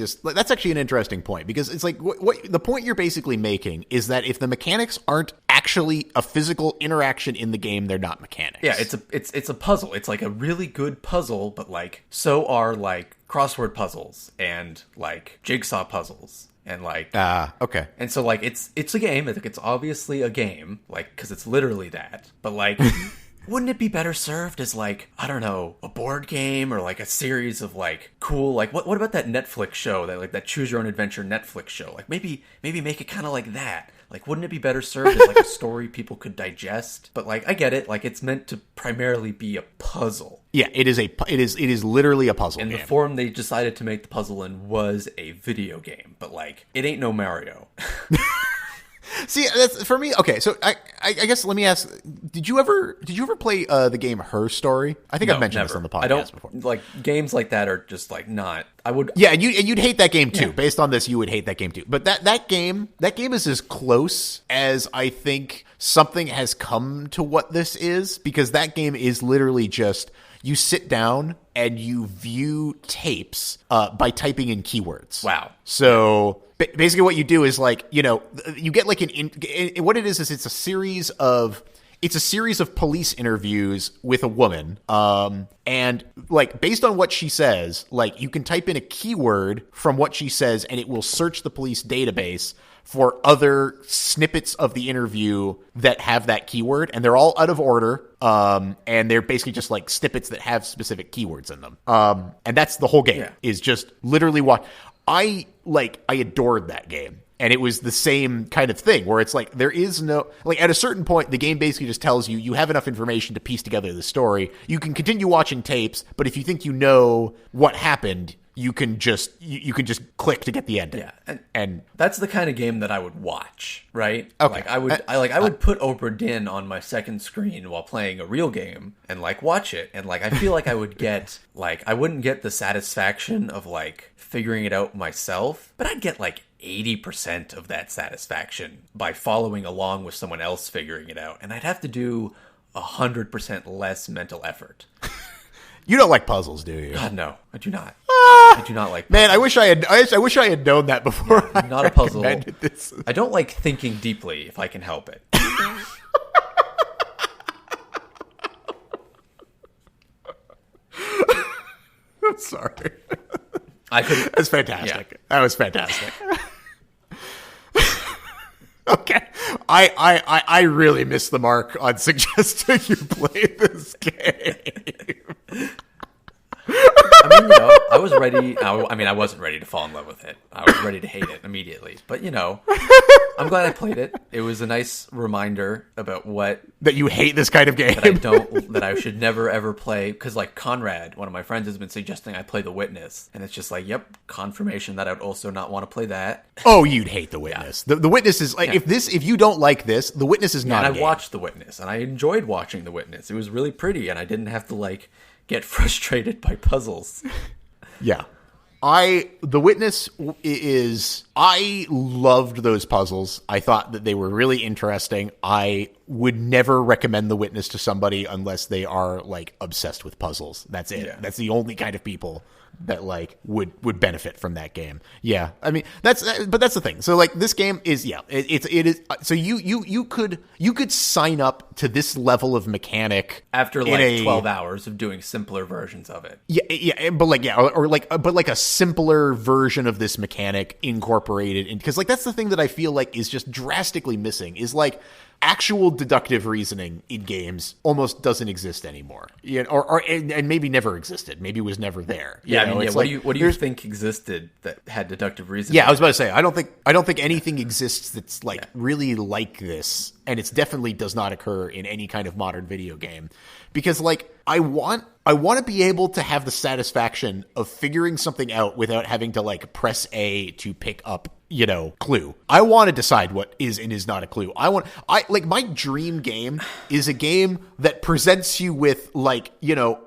point, because it's like what the point you're basically making is that if the mechanics aren't actually a physical interaction in the game. They're not mechanics. Yeah, it's a puzzle. It's like a really good puzzle, but like so are like crossword puzzles and like jigsaw puzzles. And like okay. And so like it's a game. It's obviously a game, like because it's literally that. But like, wouldn't it be better served as like, I don't know, a board game or like a series of like cool like what about that Netflix show, that choose your own adventure Netflix show? Like maybe make it kind of like that. Like, wouldn't it be better served as like a story people could digest? But like, I get it. Like, it's meant to primarily be a puzzle. Yeah, it is literally a puzzle game. And the form they decided to make the puzzle in was a video game. But like, it ain't no Mario. See, that's for me. Okay, so I guess let me ask: Did you ever play the game Her Story? I think I've mentioned this on the podcast before. Like games like that are just like not. I would. Yeah, and you'd hate that game too. Yeah. Based on this, you would hate that game too. But that game is as close as I think something has come to what this is, because that game is literally just you sit down and you view tapes by typing in keywords. Wow. So basically what you do is like, you know, you get like what it is it's a series of police interviews with a woman. And like based on what she says, like you can type in a keyword from what she says and it will search the police database for other snippets of the interview that have that keyword, and they're all out of order. And they're basically just like snippets that have specific keywords in them. And that's the whole game. Is just literally what I adored that game. And it was the same kind of thing where it's like there is no, like at a certain point, the game basically just tells you you have enough information to piece together the story. You can continue watching tapes, but if you think you know what happened, you can just click to get the ending. Yeah, and that's the kind of game that I would watch, right? Okay. Like I would put Obra Dinn on my second screen while playing a real game and like watch it, and like I feel like I would get like I wouldn't get the satisfaction of like figuring it out myself, but I'd get like 80% of that satisfaction by following along with someone else figuring it out, and I'd have to do 100% less mental effort. You don't like puzzles, do you? God, no, I do not. I do not like puzzles. Man, I wish I had known that before. Yeah, not a puzzle. This. I don't like thinking deeply if I can help it. I'm sorry. That's fantastic. Yeah. That was fantastic. Okay. I really missed the mark on suggesting you play this game. I mean, you know, I was ready. I mean, I wasn't ready to fall in love with it. I was ready to hate it immediately. But, you know, I'm glad I played it. It was a nice reminder about that you hate this kind of game. That I should never, ever play. Because, like, Conrad, one of my friends, has been suggesting I play The Witness. And it's just like, yep, confirmation that I would also not want to play that. Oh, you'd hate The Witness. Yeah. The Witness is, like, if you don't like this, The Witness is not a game. I watched The Witness, and I enjoyed watching The Witness. It was really pretty, and I didn't have to, like, get frustrated by puzzles. Yeah. The Witness I loved those puzzles. I thought that they were really interesting. I would never recommend The Witness to somebody unless they are like obsessed with puzzles. That's it. Yeah. That's the only kind of people that like would benefit from that game. Yeah. I mean, that's the thing. So like this game is, it is. So you could sign up to this level of mechanic after like 12 hours of doing simpler versions of it. Yeah. But like a simpler version of this mechanic incorporated in, because like that's the thing that I feel like is just drastically missing is like actual deductive reasoning in games almost doesn't exist anymore. You know, and maybe never existed. Maybe was never there. What do you think existed that had deductive reasoning? Yeah, I was about to say I don't think anything exists that's like really like this, and it definitely does not occur in any kind of modern video game. Because like I want to be able to have the satisfaction of figuring something out without having to like press A to pick up, you know, clue. I want to decide what is and is not a clue. My dream game is a game that presents you with like, you know,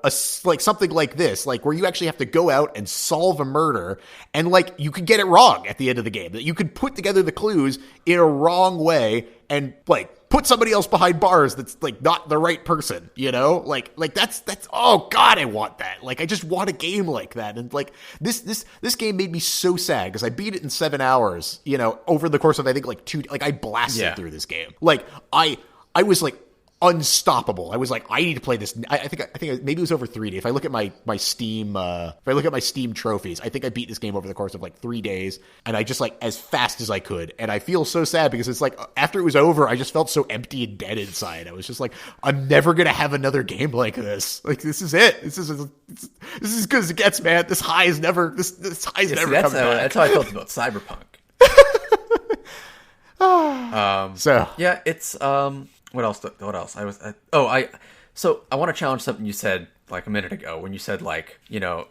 like something like this, like where you actually have to go out and solve a murder, and like you could get it wrong at the end of the game, that you could put together the clues in a wrong way and like put somebody else behind bars that's like not the right person, you know? Like that's oh god, I want that. Like I just want a game like that. And like this game made me so sad because I beat it in 7 hours, you know, over the course of I think like I blasted through this game. Like I was like unstoppable. I was like, I need to play this. I think maybe it was over 3 days. If I look at my Steam, if I look at my Steam trophies, I think I beat this game over the course of like 3 days, and I just like as fast as I could. And I feel so sad because it's like after it was over, I just felt so empty and dead inside. I was just like, I'm never gonna have another game like this. Like this is it. This is as good as it gets, man. This high is never this high is never coming back. That's how I felt about Cyberpunk. So yeah, it's What else? So I want to challenge something you said like a minute ago when you said like, you know,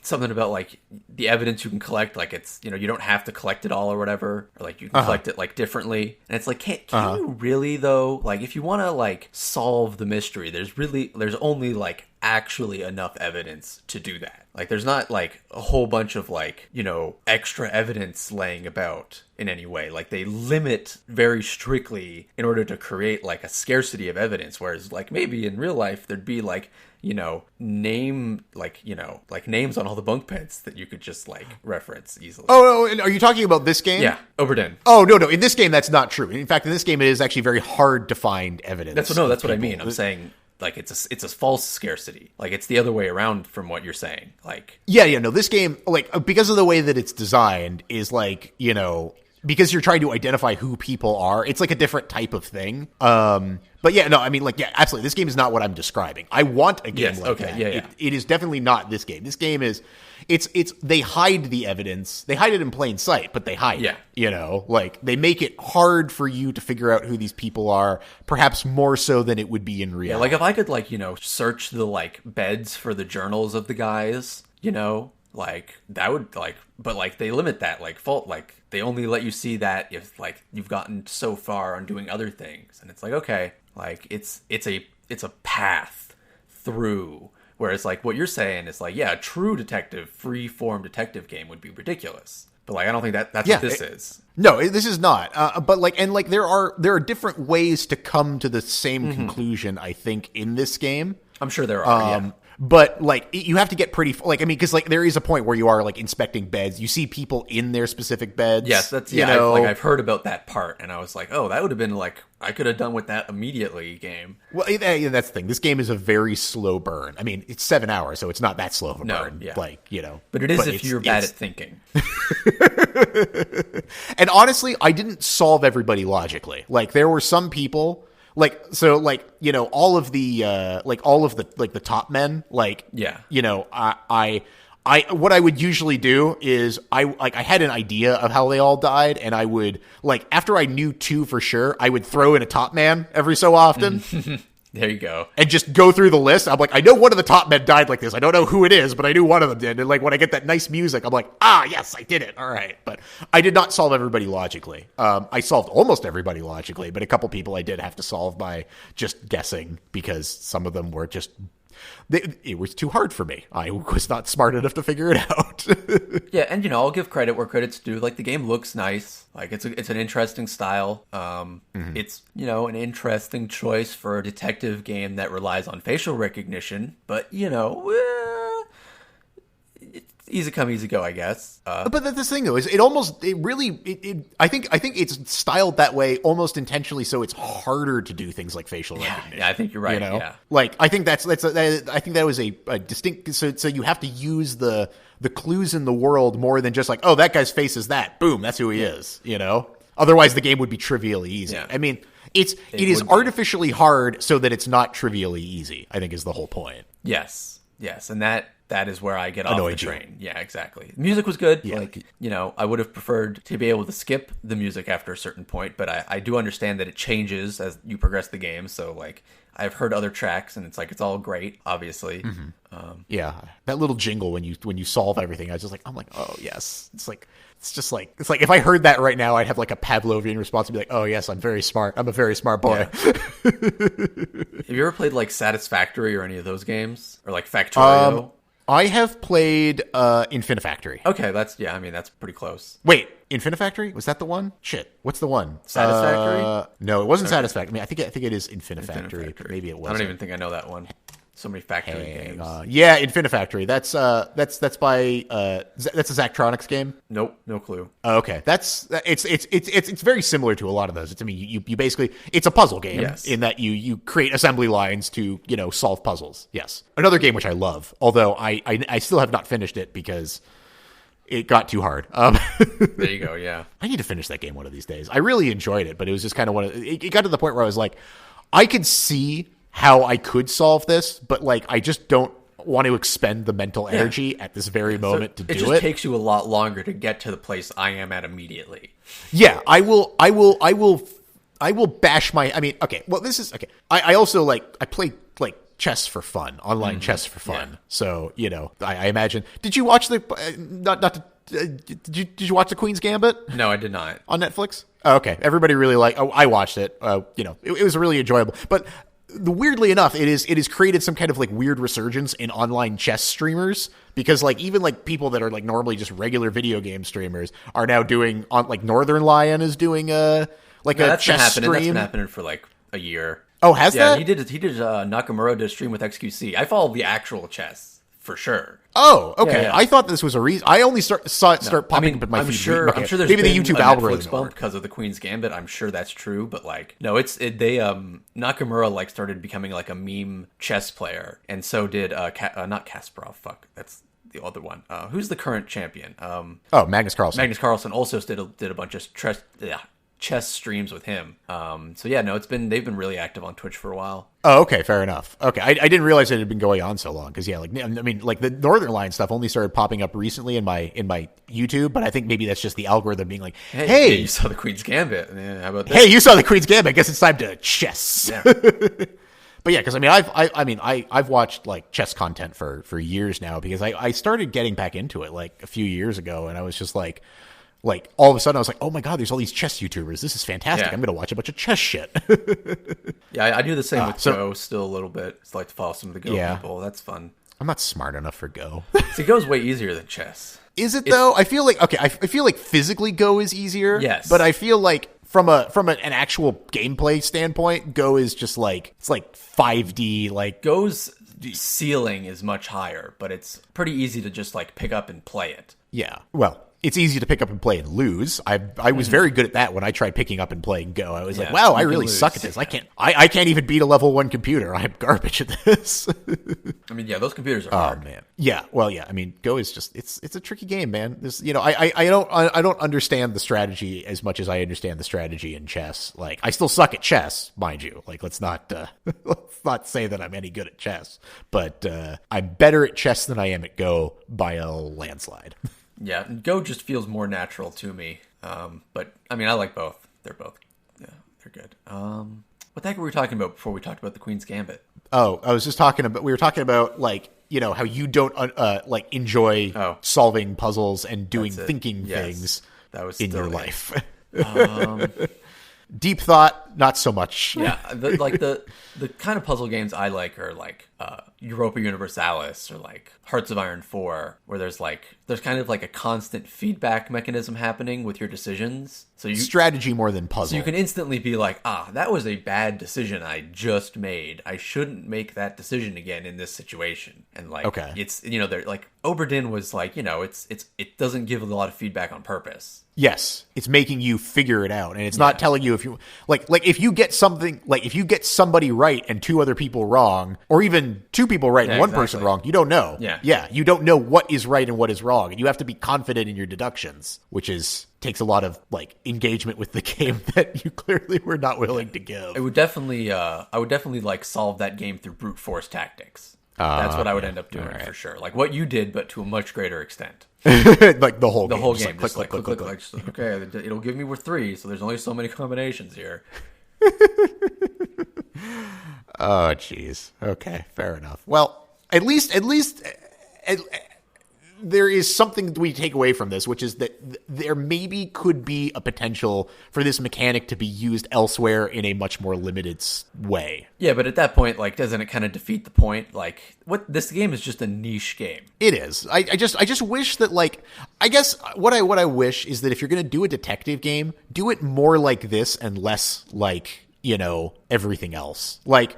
something about like the evidence you can collect, like it's, you know, you don't have to collect it all or whatever, or like you can collect it like differently. And it's like, can you really though? Like if you want to like solve the mystery, there's only like actually enough evidence to do that. Like there's not like a whole bunch of like, you know, extra evidence laying about in any way. Like they limit very strictly in order to create like a scarcity of evidence, whereas like maybe in real life there'd be like, you know, names on all the bunk beds that you could just like reference easily. Oh no, and are you talking about this game? Yeah, Obra Dinn. Oh no, in this game that's not true. In fact, in this game it is actually very hard to find evidence. That's what I mean. I'm saying like it's a false scarcity. Like it's the other way around from what you're saying. Like no, this game like because of the way that it's designed is like, you know, because you're trying to identify who people are, it's like a different type of thing. But yeah, no, I mean, like, yeah, absolutely. This game is not what I'm describing. I want a game like that. Yeah. It is definitely not this game. This game is, they hide the evidence. They hide it in plain sight, but they hide it. You know, like, they make it hard for you to figure out who these people are, perhaps more so than it would be in reality. Yeah, like, if I could, like, you know, search the, like, beds for the journals of the guys, you know, like, that would, like, but, like, they limit that, like, they only let you see that if, like, you've gotten so far on doing other things. And it's like, okay, like, it's a path through. Whereas, like, what you're saying is, like, yeah, a true detective, free-form detective game would be ridiculous. But, like, I don't think that's what this is. No, this is not. But, like, and, like, there are different ways to come to the same conclusion, I think, in this game. I'm sure there are, yeah. But, like, you have to get pretty, like, I mean, because, like, there is a point where you are, like, inspecting beds. You see people in their specific beds. Yes, that's, yeah, you know? I've heard about that part, and I was like, oh, that would have been, like, I could have done with that immediately game. Well, that's the thing. This game is a very slow burn. I mean, it's 7 hours, so it's not that slow of a burn. Yeah. Like, you know. But it is if you're bad at thinking. And honestly, I didn't solve everybody logically. Like, there were some people... Like, so, like, you know, all of the top men, like, yeah, you know, I what I would usually do is I had an idea of how they all died, and I would, like, after I knew 2 for sure, I would throw in a top man every so often. There you go. And just go through the list. I'm like, I know one of the top men died like this. I don't know who it is, but I knew one of them did. And, like, when I get that nice music, I'm like, yes, I did it. All right. But I did not solve everybody logically. I solved almost everybody logically, but a couple people I did have to solve by just guessing because some of them were just... it was too hard for me. I was not smart enough to figure it out. Yeah, and, you know, I'll give credit where credit's due. Like, the game looks nice. Like, it's an interesting style. It's, you know, an interesting choice for a detective game that relies on facial recognition. But, you know, it's easy come, easy go, I guess. But the thing, though, is I think it's styled that way almost intentionally, so it's harder to do things like facial recognition. Yeah, I think you're right. You know? Yeah. Like, I think I think that was a distinct. So you have to use the clues in the world more than just like, oh, that guy's face is that. Boom, that's who he is. You know. Otherwise, the game would be trivially easy. Yeah. I mean, it is artificially hard so that it's not trivially easy, I think is the whole point. Yes, and that is where I get off the train. Yeah, exactly. The music was good. Yeah. Like, you know, I would have preferred to be able to skip the music after a certain point, but I do understand that it changes as you progress the game. So, like, I've heard other tracks, and it's like it's all great, obviously. Yeah, that little jingle when you solve everything, I'm like, oh yes. It's like if I heard that right now, I'd have like a Pavlovian response and be like, oh yes, I'm very smart. I'm a very smart boy. Yeah. Have you ever played like Satisfactory or any of those games, or like Factorio? I have played Infinifactory. Okay, that's pretty close. Wait, Infinifactory? Was that the one? Shit. What's the one? Satisfactory? No, it wasn't Satisfactory. I mean, I think it is Infinifactory. Maybe it was. I don't even think I know that one. So many factory games. Yeah, Infinifactory. That's by that's a Zachtronics game. Nope, no clue. Okay, it's very similar to a lot of those. I mean, you basically, it's a puzzle game in that you create assembly lines to solve puzzles. Yes, another game which I love, although I still have not finished it because it got too hard. There you go. Yeah, I need to finish that game one of these days. I really enjoyed it, but it was just kind of it got to the point where I was like, I could see how I could solve this, but like I just don't want to expend the mental energy at this very moment to do it. It just takes you a lot longer to get to the place I am at immediately. Yeah, I will bash my. I mean, okay. Well, this is okay. I also I play chess for fun, online chess for fun. Yeah. So I imagine. Did you watch the did you watch the Queen's Gambit? No, I did not. On Netflix. Oh, okay, everybody really I watched it. It was really enjoyable, but. Weirdly enough, it is created some kind of weird resurgence in online chess streamers because even people that are normally just regular video game streamers are now doing Northern Lion is doing a chess stream. That's been happening for a year. Oh, has that? He did Nakamura did a stream with XQC. I follow the actual chess for sure. Oh, okay. Yeah. I thought this was a reason. I only saw it start popping up in my feed. I'm sure there's maybe been the YouTube a algorithm Netflix bump because of the Queen's Gambit. I'm sure that's true, but no, Nakamura started becoming a meme chess player, and so did not Kasparov. Fuck, that's the other one. Who's the current champion? Magnus Carlsen. Magnus Carlsen also did a bunch of chess streams with him. They've been really active on Twitch for a while. Oh, okay, fair enough. Okay, I didn't realize it had been going on so long because the Northern Lion stuff only started popping up recently in my YouTube, but I think maybe that's just the algorithm being like, hey, you saw the Queen's Gambit. Yeah, how about this? Hey, you saw the Queen's Gambit. I guess it's time to chess. Yeah. But yeah, because I've watched chess content for years now because I started getting back into it a few years ago, and I was just all of a sudden I was like, oh my God, there's all these chess YouTubers. This is fantastic. Yeah. I'm going to watch a bunch of chess shit. Yeah, I do the same with Go still a little bit. It's to follow some of the Go people. That's fun. I'm not smart enough for Go. See, Go's way easier than chess. Is it though? I feel I feel physically Go is easier. Yes. But I feel from an actual gameplay standpoint, Go is just it's 5D. Go's ceiling is much higher, but it's pretty easy to just pick up and play it. Yeah. Well, it's easy to pick up and play and lose. I was very good at that when I tried picking up and playing Go. I was wow, I really suck at this. I can't even beat a level 1 computer. I'm garbage at this. I mean, those computers are hard. Oh man. Yeah. Well, yeah. I mean, Go is just it's a tricky game, man. There's I don't understand the strategy as much as I understand the strategy in chess. I still suck at chess, mind you. Let's not say that I'm any good at chess, but I'm better at chess than I am at Go by a landslide. Yeah, Go just feels more natural to me. But I mean, I like both. They're good. What the heck were we talking about before we talked about the Queen's Gambit? Oh, I was just talking about. We were talking about how you don't enjoy solving puzzles and doing thinking things that was in your life. Deep thought, not so much. Yeah, the kind of puzzle games I like are Europa Universalis or Hearts of Iron 4, where there's kind of a constant feedback mechanism happening with your decisions. So strategy more than puzzle. So you can instantly be that was a bad decision I just made. I shouldn't make that decision again in this situation. And okay. It's they're Obra Dinn was it doesn't give a lot of feedback on purpose. Yes, it's making you figure it out, and it's not telling you if you if you get something if you get somebody right and 2 other people wrong, or even 2 people right and 1 person wrong, you don't know. Yeah, you don't know what is right and what is wrong, and you have to be confident in your deductions, which takes a lot of engagement with the game that you clearly were not willing to give. I would definitely solve that game through brute force tactics. That's what I would end up doing for sure. What you did, but to a much greater extent. The whole game. Click. Okay, it'll give me 3, so there's only so many combinations here. Oh, jeez. Okay, fair enough. Well, at least there is something we take away from this, which is that there maybe could be a potential for this mechanic to be used elsewhere in a much more limited way. Yeah, but at that point, like, doesn't it kind of defeat the point? Like, this game is just a niche game. It is. I just wish that, like, I guess what I wish is that if you're going to do a detective game, do it more like this and less like, everything else. Like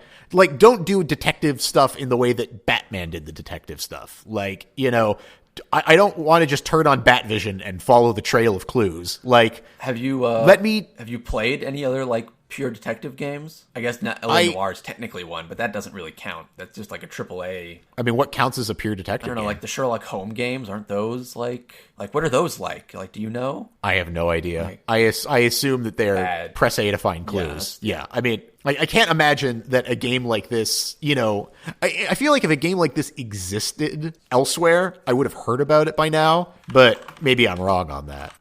don't do detective stuff in the way that Batman did the detective stuff. Like, I don't want to just turn on Batvision and follow the trail of clues. Like, have you played any other like pure detective games? I guess not. L.A. Noire is technically one, but that doesn't really count. That's just like a AAA. I mean, what counts as a pure detective? I don't know, game? like the Sherlock Holmes games. Aren't those like what are those like? Like, do you know? I have no idea. Like, I assume that they're press A to find clues. Yeah. I mean, I can't imagine that a game like this, I feel like if a game like this existed elsewhere, I would have heard about it by now, but maybe I'm wrong on that.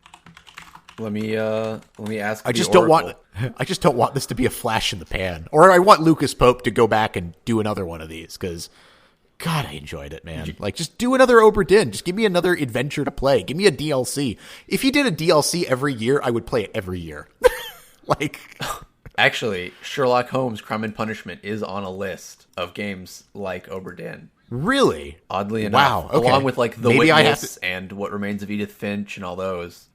Let me ask. I just don't want this to be a flash in the pan, or I want Lucas Pope to go back and do another one of these because, God, I enjoyed it, man. Like, just do another Obra Dinn. Just give me another adventure to play. Give me a DLC. If you did a DLC every year, I would play it every year. Like, actually, Sherlock Holmes: Crime and Punishment is on a list of games like Obra Dinn. Really? Oddly enough. Wow. Okay. Along with like The Witness and What Remains of Edith Finch and all those.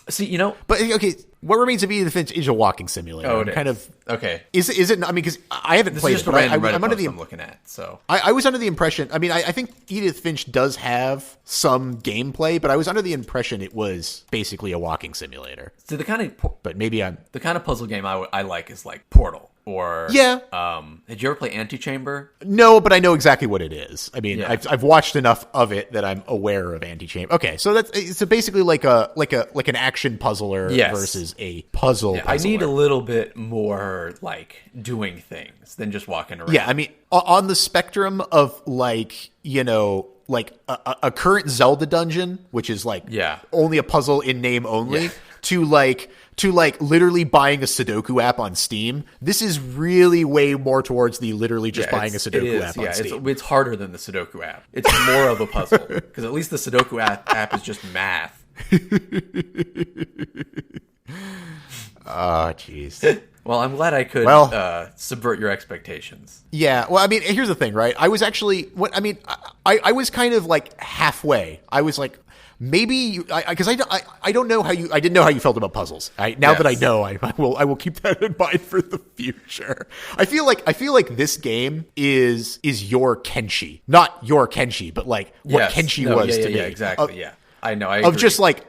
See, but okay, What Remains of Edith Finch is a walking simulator. Oh, it is. Kind of. Okay. Is it? I mean, because I haven't played it. This is just a random Reddit post I'm looking at. So I was under the impression. I mean, I think Edith Finch does have some gameplay, but I was under the impression it was basically a walking simulator. So the kind of, but maybe I'm the kind of puzzle game I like is like Portal. Or did you ever play Antichamber? No, but I know exactly what it is. I mean, Yeah. I've watched enough of it that I'm aware of Antichamber. Okay, so it's basically like an action puzzler versus a puzzle. Yeah, puzzler. I need a little bit more like doing things than just walking around. Yeah, I mean, on the spectrum of like like a current Zelda dungeon, which is like only a puzzle in name only, to like literally buying a Sudoku app on Steam. This is really way more towards the literally just buying a Sudoku app on Steam. It's harder than the Sudoku app. It's more of a puzzle because at least the Sudoku app is just math. Oh, jeez. Well, I'm glad I could subvert your expectations. Yeah, well, I mean, here's the thing, right? I was actually, I was kind of like halfway. I was like, maybe because I don't know how you, I didn't know how you felt about puzzles. Now that I know, I will keep that in mind for the future. I feel like this game is your Kenshi, not your Kenshi, but like what Kenshi was to me. Yeah, exactly. I know. I agree. Of just like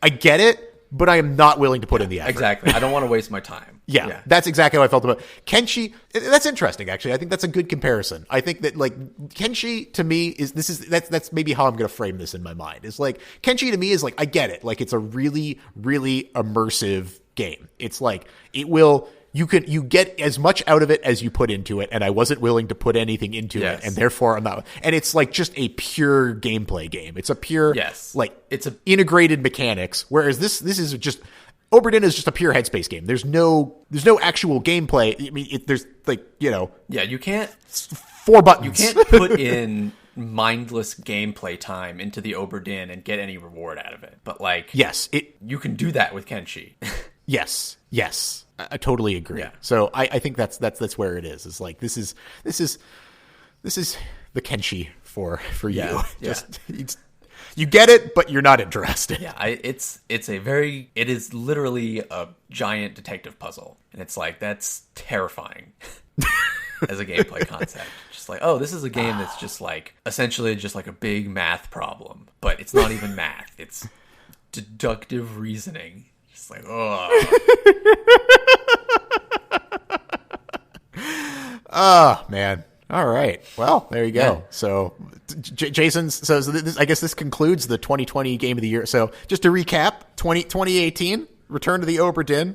I get it, but I am not willing to put in the effort. Exactly. I don't want to waste my time. Yeah, that's exactly how I felt about Kenshi. That's interesting, actually. I think that's a good comparison. I think that like Kenshi to me that's maybe how I'm going to frame this in my mind. Is like Kenshi to me is like I get it. Like it's a really, really immersive game. It's like you get as much out of it as you put into it, and I wasn't willing to put anything into it, and therefore I'm not. And it's like just a pure gameplay game. It's a pure it's a integrated mechanics. Whereas this is just. Obra Dinn is just a pure headspace game. There's no actual gameplay. I mean, there's like you can't 4 buttons. You can't put in mindless gameplay time into the Obra Dinn and get any reward out of it. But like, you can do that with Kenshi. Yes, I totally agree. Yeah. So I think that's where it is. It's like this is the Kenshi for you. It's. You get it, but you're not interested. Yeah, it is literally a giant detective puzzle. And it's like, that's terrifying as a gameplay concept. Just like, oh, this is a game that's just like, essentially just like a big math problem. But it's not even math. It's deductive reasoning. Just like, oh. Oh, man. All right. Well, there you go. Yeah. So, Jason, I guess this concludes the 2020 Game of the Year. So, just to recap, 2018, Return to the Obra Dinn,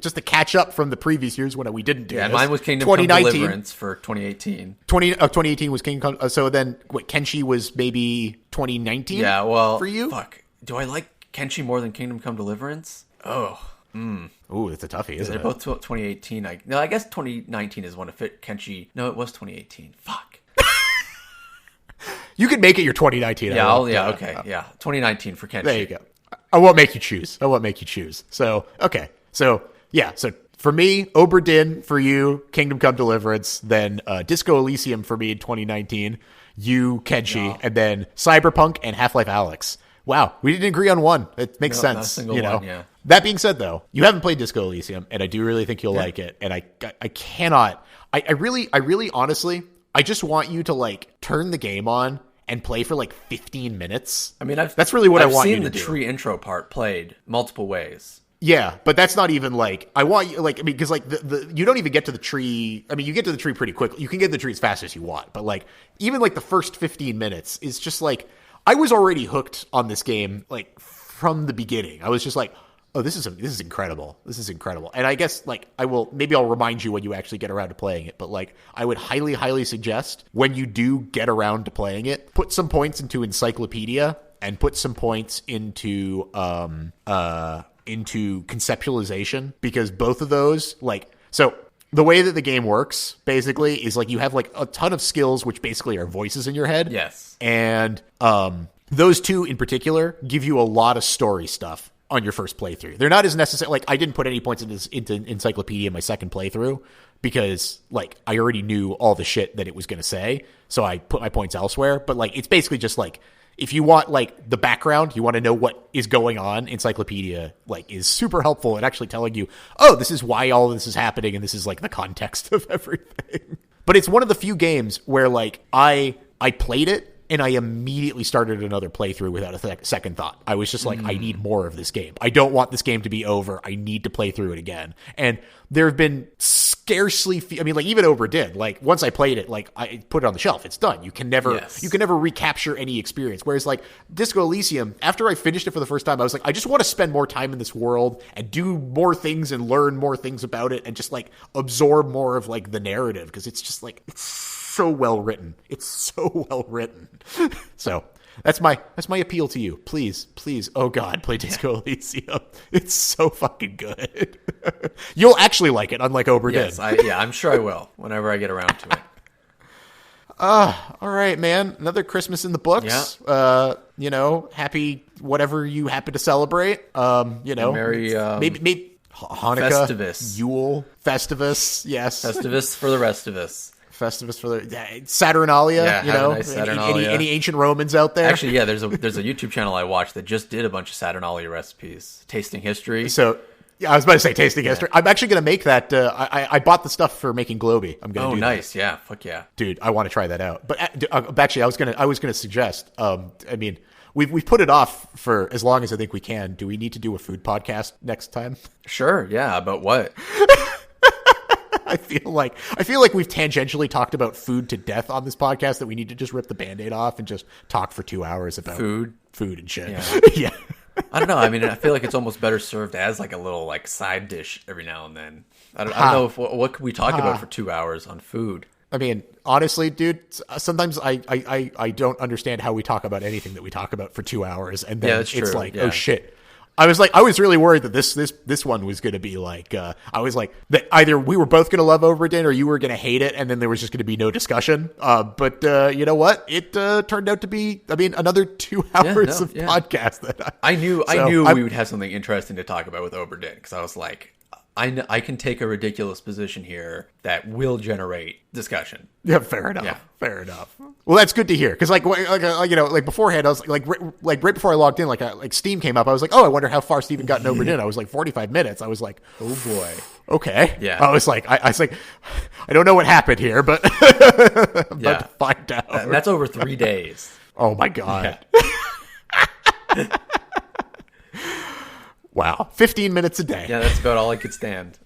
just to catch up from the previous years when we didn't do this. Mine was Kingdom Come Deliverance for 2018. 2018 was Kingdom Come. So then, Kenshi was maybe 2019? Yeah, well, for you? Fuck. Do I like Kenshi more than Kingdom Come Deliverance? Oh. Ooh, it's a toughie, isn't it? They're both 2018. I guess 2019 is one to fit Kenshi. No, it was 2018. Fuck. You can make it your 2019. Yeah, okay. Yeah, 2019 for Kenshi. There you go. I won't make you choose. So, okay. So, yeah. So, for me, Obra Dinn, for you, Kingdom Come Deliverance, then Disco Elysium for me in 2019, you, Kenshi, and then Cyberpunk and Half-Life Alyx. Wow, we didn't agree on one. It makes sense. One, yeah. That being said, though, you haven't played Disco Elysium, and I do really think you'll like it. And I cannot. I really, honestly, I just want you to like turn the game on and play for like 15 minutes. I mean, that's really what I want you to do. I've seen the tree intro part played multiple ways. Yeah, but that's not even like I want you like I mean because like the you don't even get to the tree. I mean, you get to the tree pretty quickly. You can get to the tree as fast as you want, but like even like the first 15 minutes is just like I was already hooked on this game like from the beginning. I was just like, oh, this is incredible. This is incredible. And I guess like maybe I'll remind you when you actually get around to playing it. But like I would highly suggest when you do get around to playing it, put some points into Encyclopedia and put some points into conceptualization, because both of those so the way that the game works basically is like you have like a ton of skills which basically are voices in your head. Yes. And those two in particular give you a lot of story stuff on your first playthrough. They're not as necessary. Like I didn't put any points into Encyclopedia in my second playthrough because like I already knew all the shit that it was going to say. So I put my points elsewhere, but like it's basically just like if you want like the background, you want to know what is going on, Encyclopedia like is super helpful at actually telling you, oh, this is why all this is happening, and this is like the context of everything. But it's one of the few games where like I played it and I immediately started another playthrough without a second thought. I was just like, I need more of this game. I don't want this game to be over. I need to play through it again. And there have been scarcely, I mean, like even Obra Dinn, like once I played it, like I put it on the shelf. It's done. You can never recapture any experience. Whereas like Disco Elysium, after I finished it for the first time, I was like, I just want to spend more time in this world and do more things and learn more things about it and just like absorb more of like the narrative, because it's just like, it's so well written. It's so well written. So that's my appeal to you. Please, oh God, play Disco Elysium. It's so fucking good. You'll actually like it, unlike Obra Dinn. Yes, I'm sure I will whenever I get around to it. All right, man. Another Christmas in the books. Yeah. Happy whatever you happen to celebrate. Merry maybe Hanukkah, Festivus, Yule, Festivus. Yes, Festivus for the rest of us. Festivus for the Saturnalia, nice Saturnalia. Any ancient Romans out there? Actually, yeah, there's a YouTube channel I watched that just did a bunch of Saturnalia recipes, tasting history. So, yeah, I was about to say tasting history. I'm actually going to make that. I bought the stuff for making Globy. I'm going to do nice. That. Yeah, fuck yeah, dude. I want to try that out. But actually, I was gonna suggest. I mean, we've put it off for as long as I think we can. Do we need to do a food podcast next time? Sure. Yeah, but what? I feel like we've tangentially talked about food to death on this podcast, that we need to just rip the Band-Aid off and just talk for 2 hours about food and shit. Yeah. Yeah. I don't know. I mean, I feel like it's almost better served as like a little like side dish every now and then. I don't know what could we talk about for 2 hours on food. I mean, honestly, dude, sometimes I don't understand how we talk about anything that we talk about for 2 hours, and then it's like, oh shit. I was really worried that this one was going to be like, I was like that either we were both going to love Obra Dinn or you were going to hate it, and then there was just going to be no discussion. But you know what? It turned out to be, I mean, another 2 hours of podcast that I knew we would have something interesting to talk about with Obra Dinn, because I was like, I can take a ridiculous position here that will generate discussion. Yeah, fair enough. Yeah. Fair enough. Well, that's good to hear, because like beforehand, I was like right before I logged in, like Steam came up. I was like, oh, I wonder how far Steven got in Obra Dinn. I was like 45 minutes. I was like, oh boy, okay. Yeah. I was like, I don't know what happened here, but I'm about to find out. And that's over 3 days. Oh my God. Yeah. Wow. 15 minutes a day. Yeah, that's about all I could stand.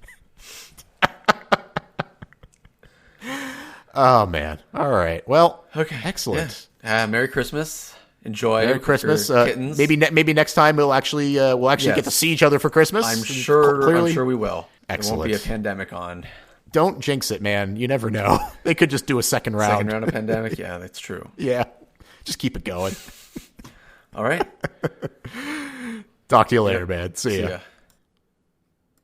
Oh, man. All right. Well, okay. Excellent. Yeah. Merry Christmas. Enjoy. Merry Christmas. Kittens. Maybe next time we'll actually get to see each other for Christmas. I'm sure we will. Excellent. There won't be a pandemic on. Don't jinx it, man. You never know. They could just do a second round. Second round of pandemic? Yeah, that's true. Yeah. Just keep it going. All right. Talk to you later, man. See ya.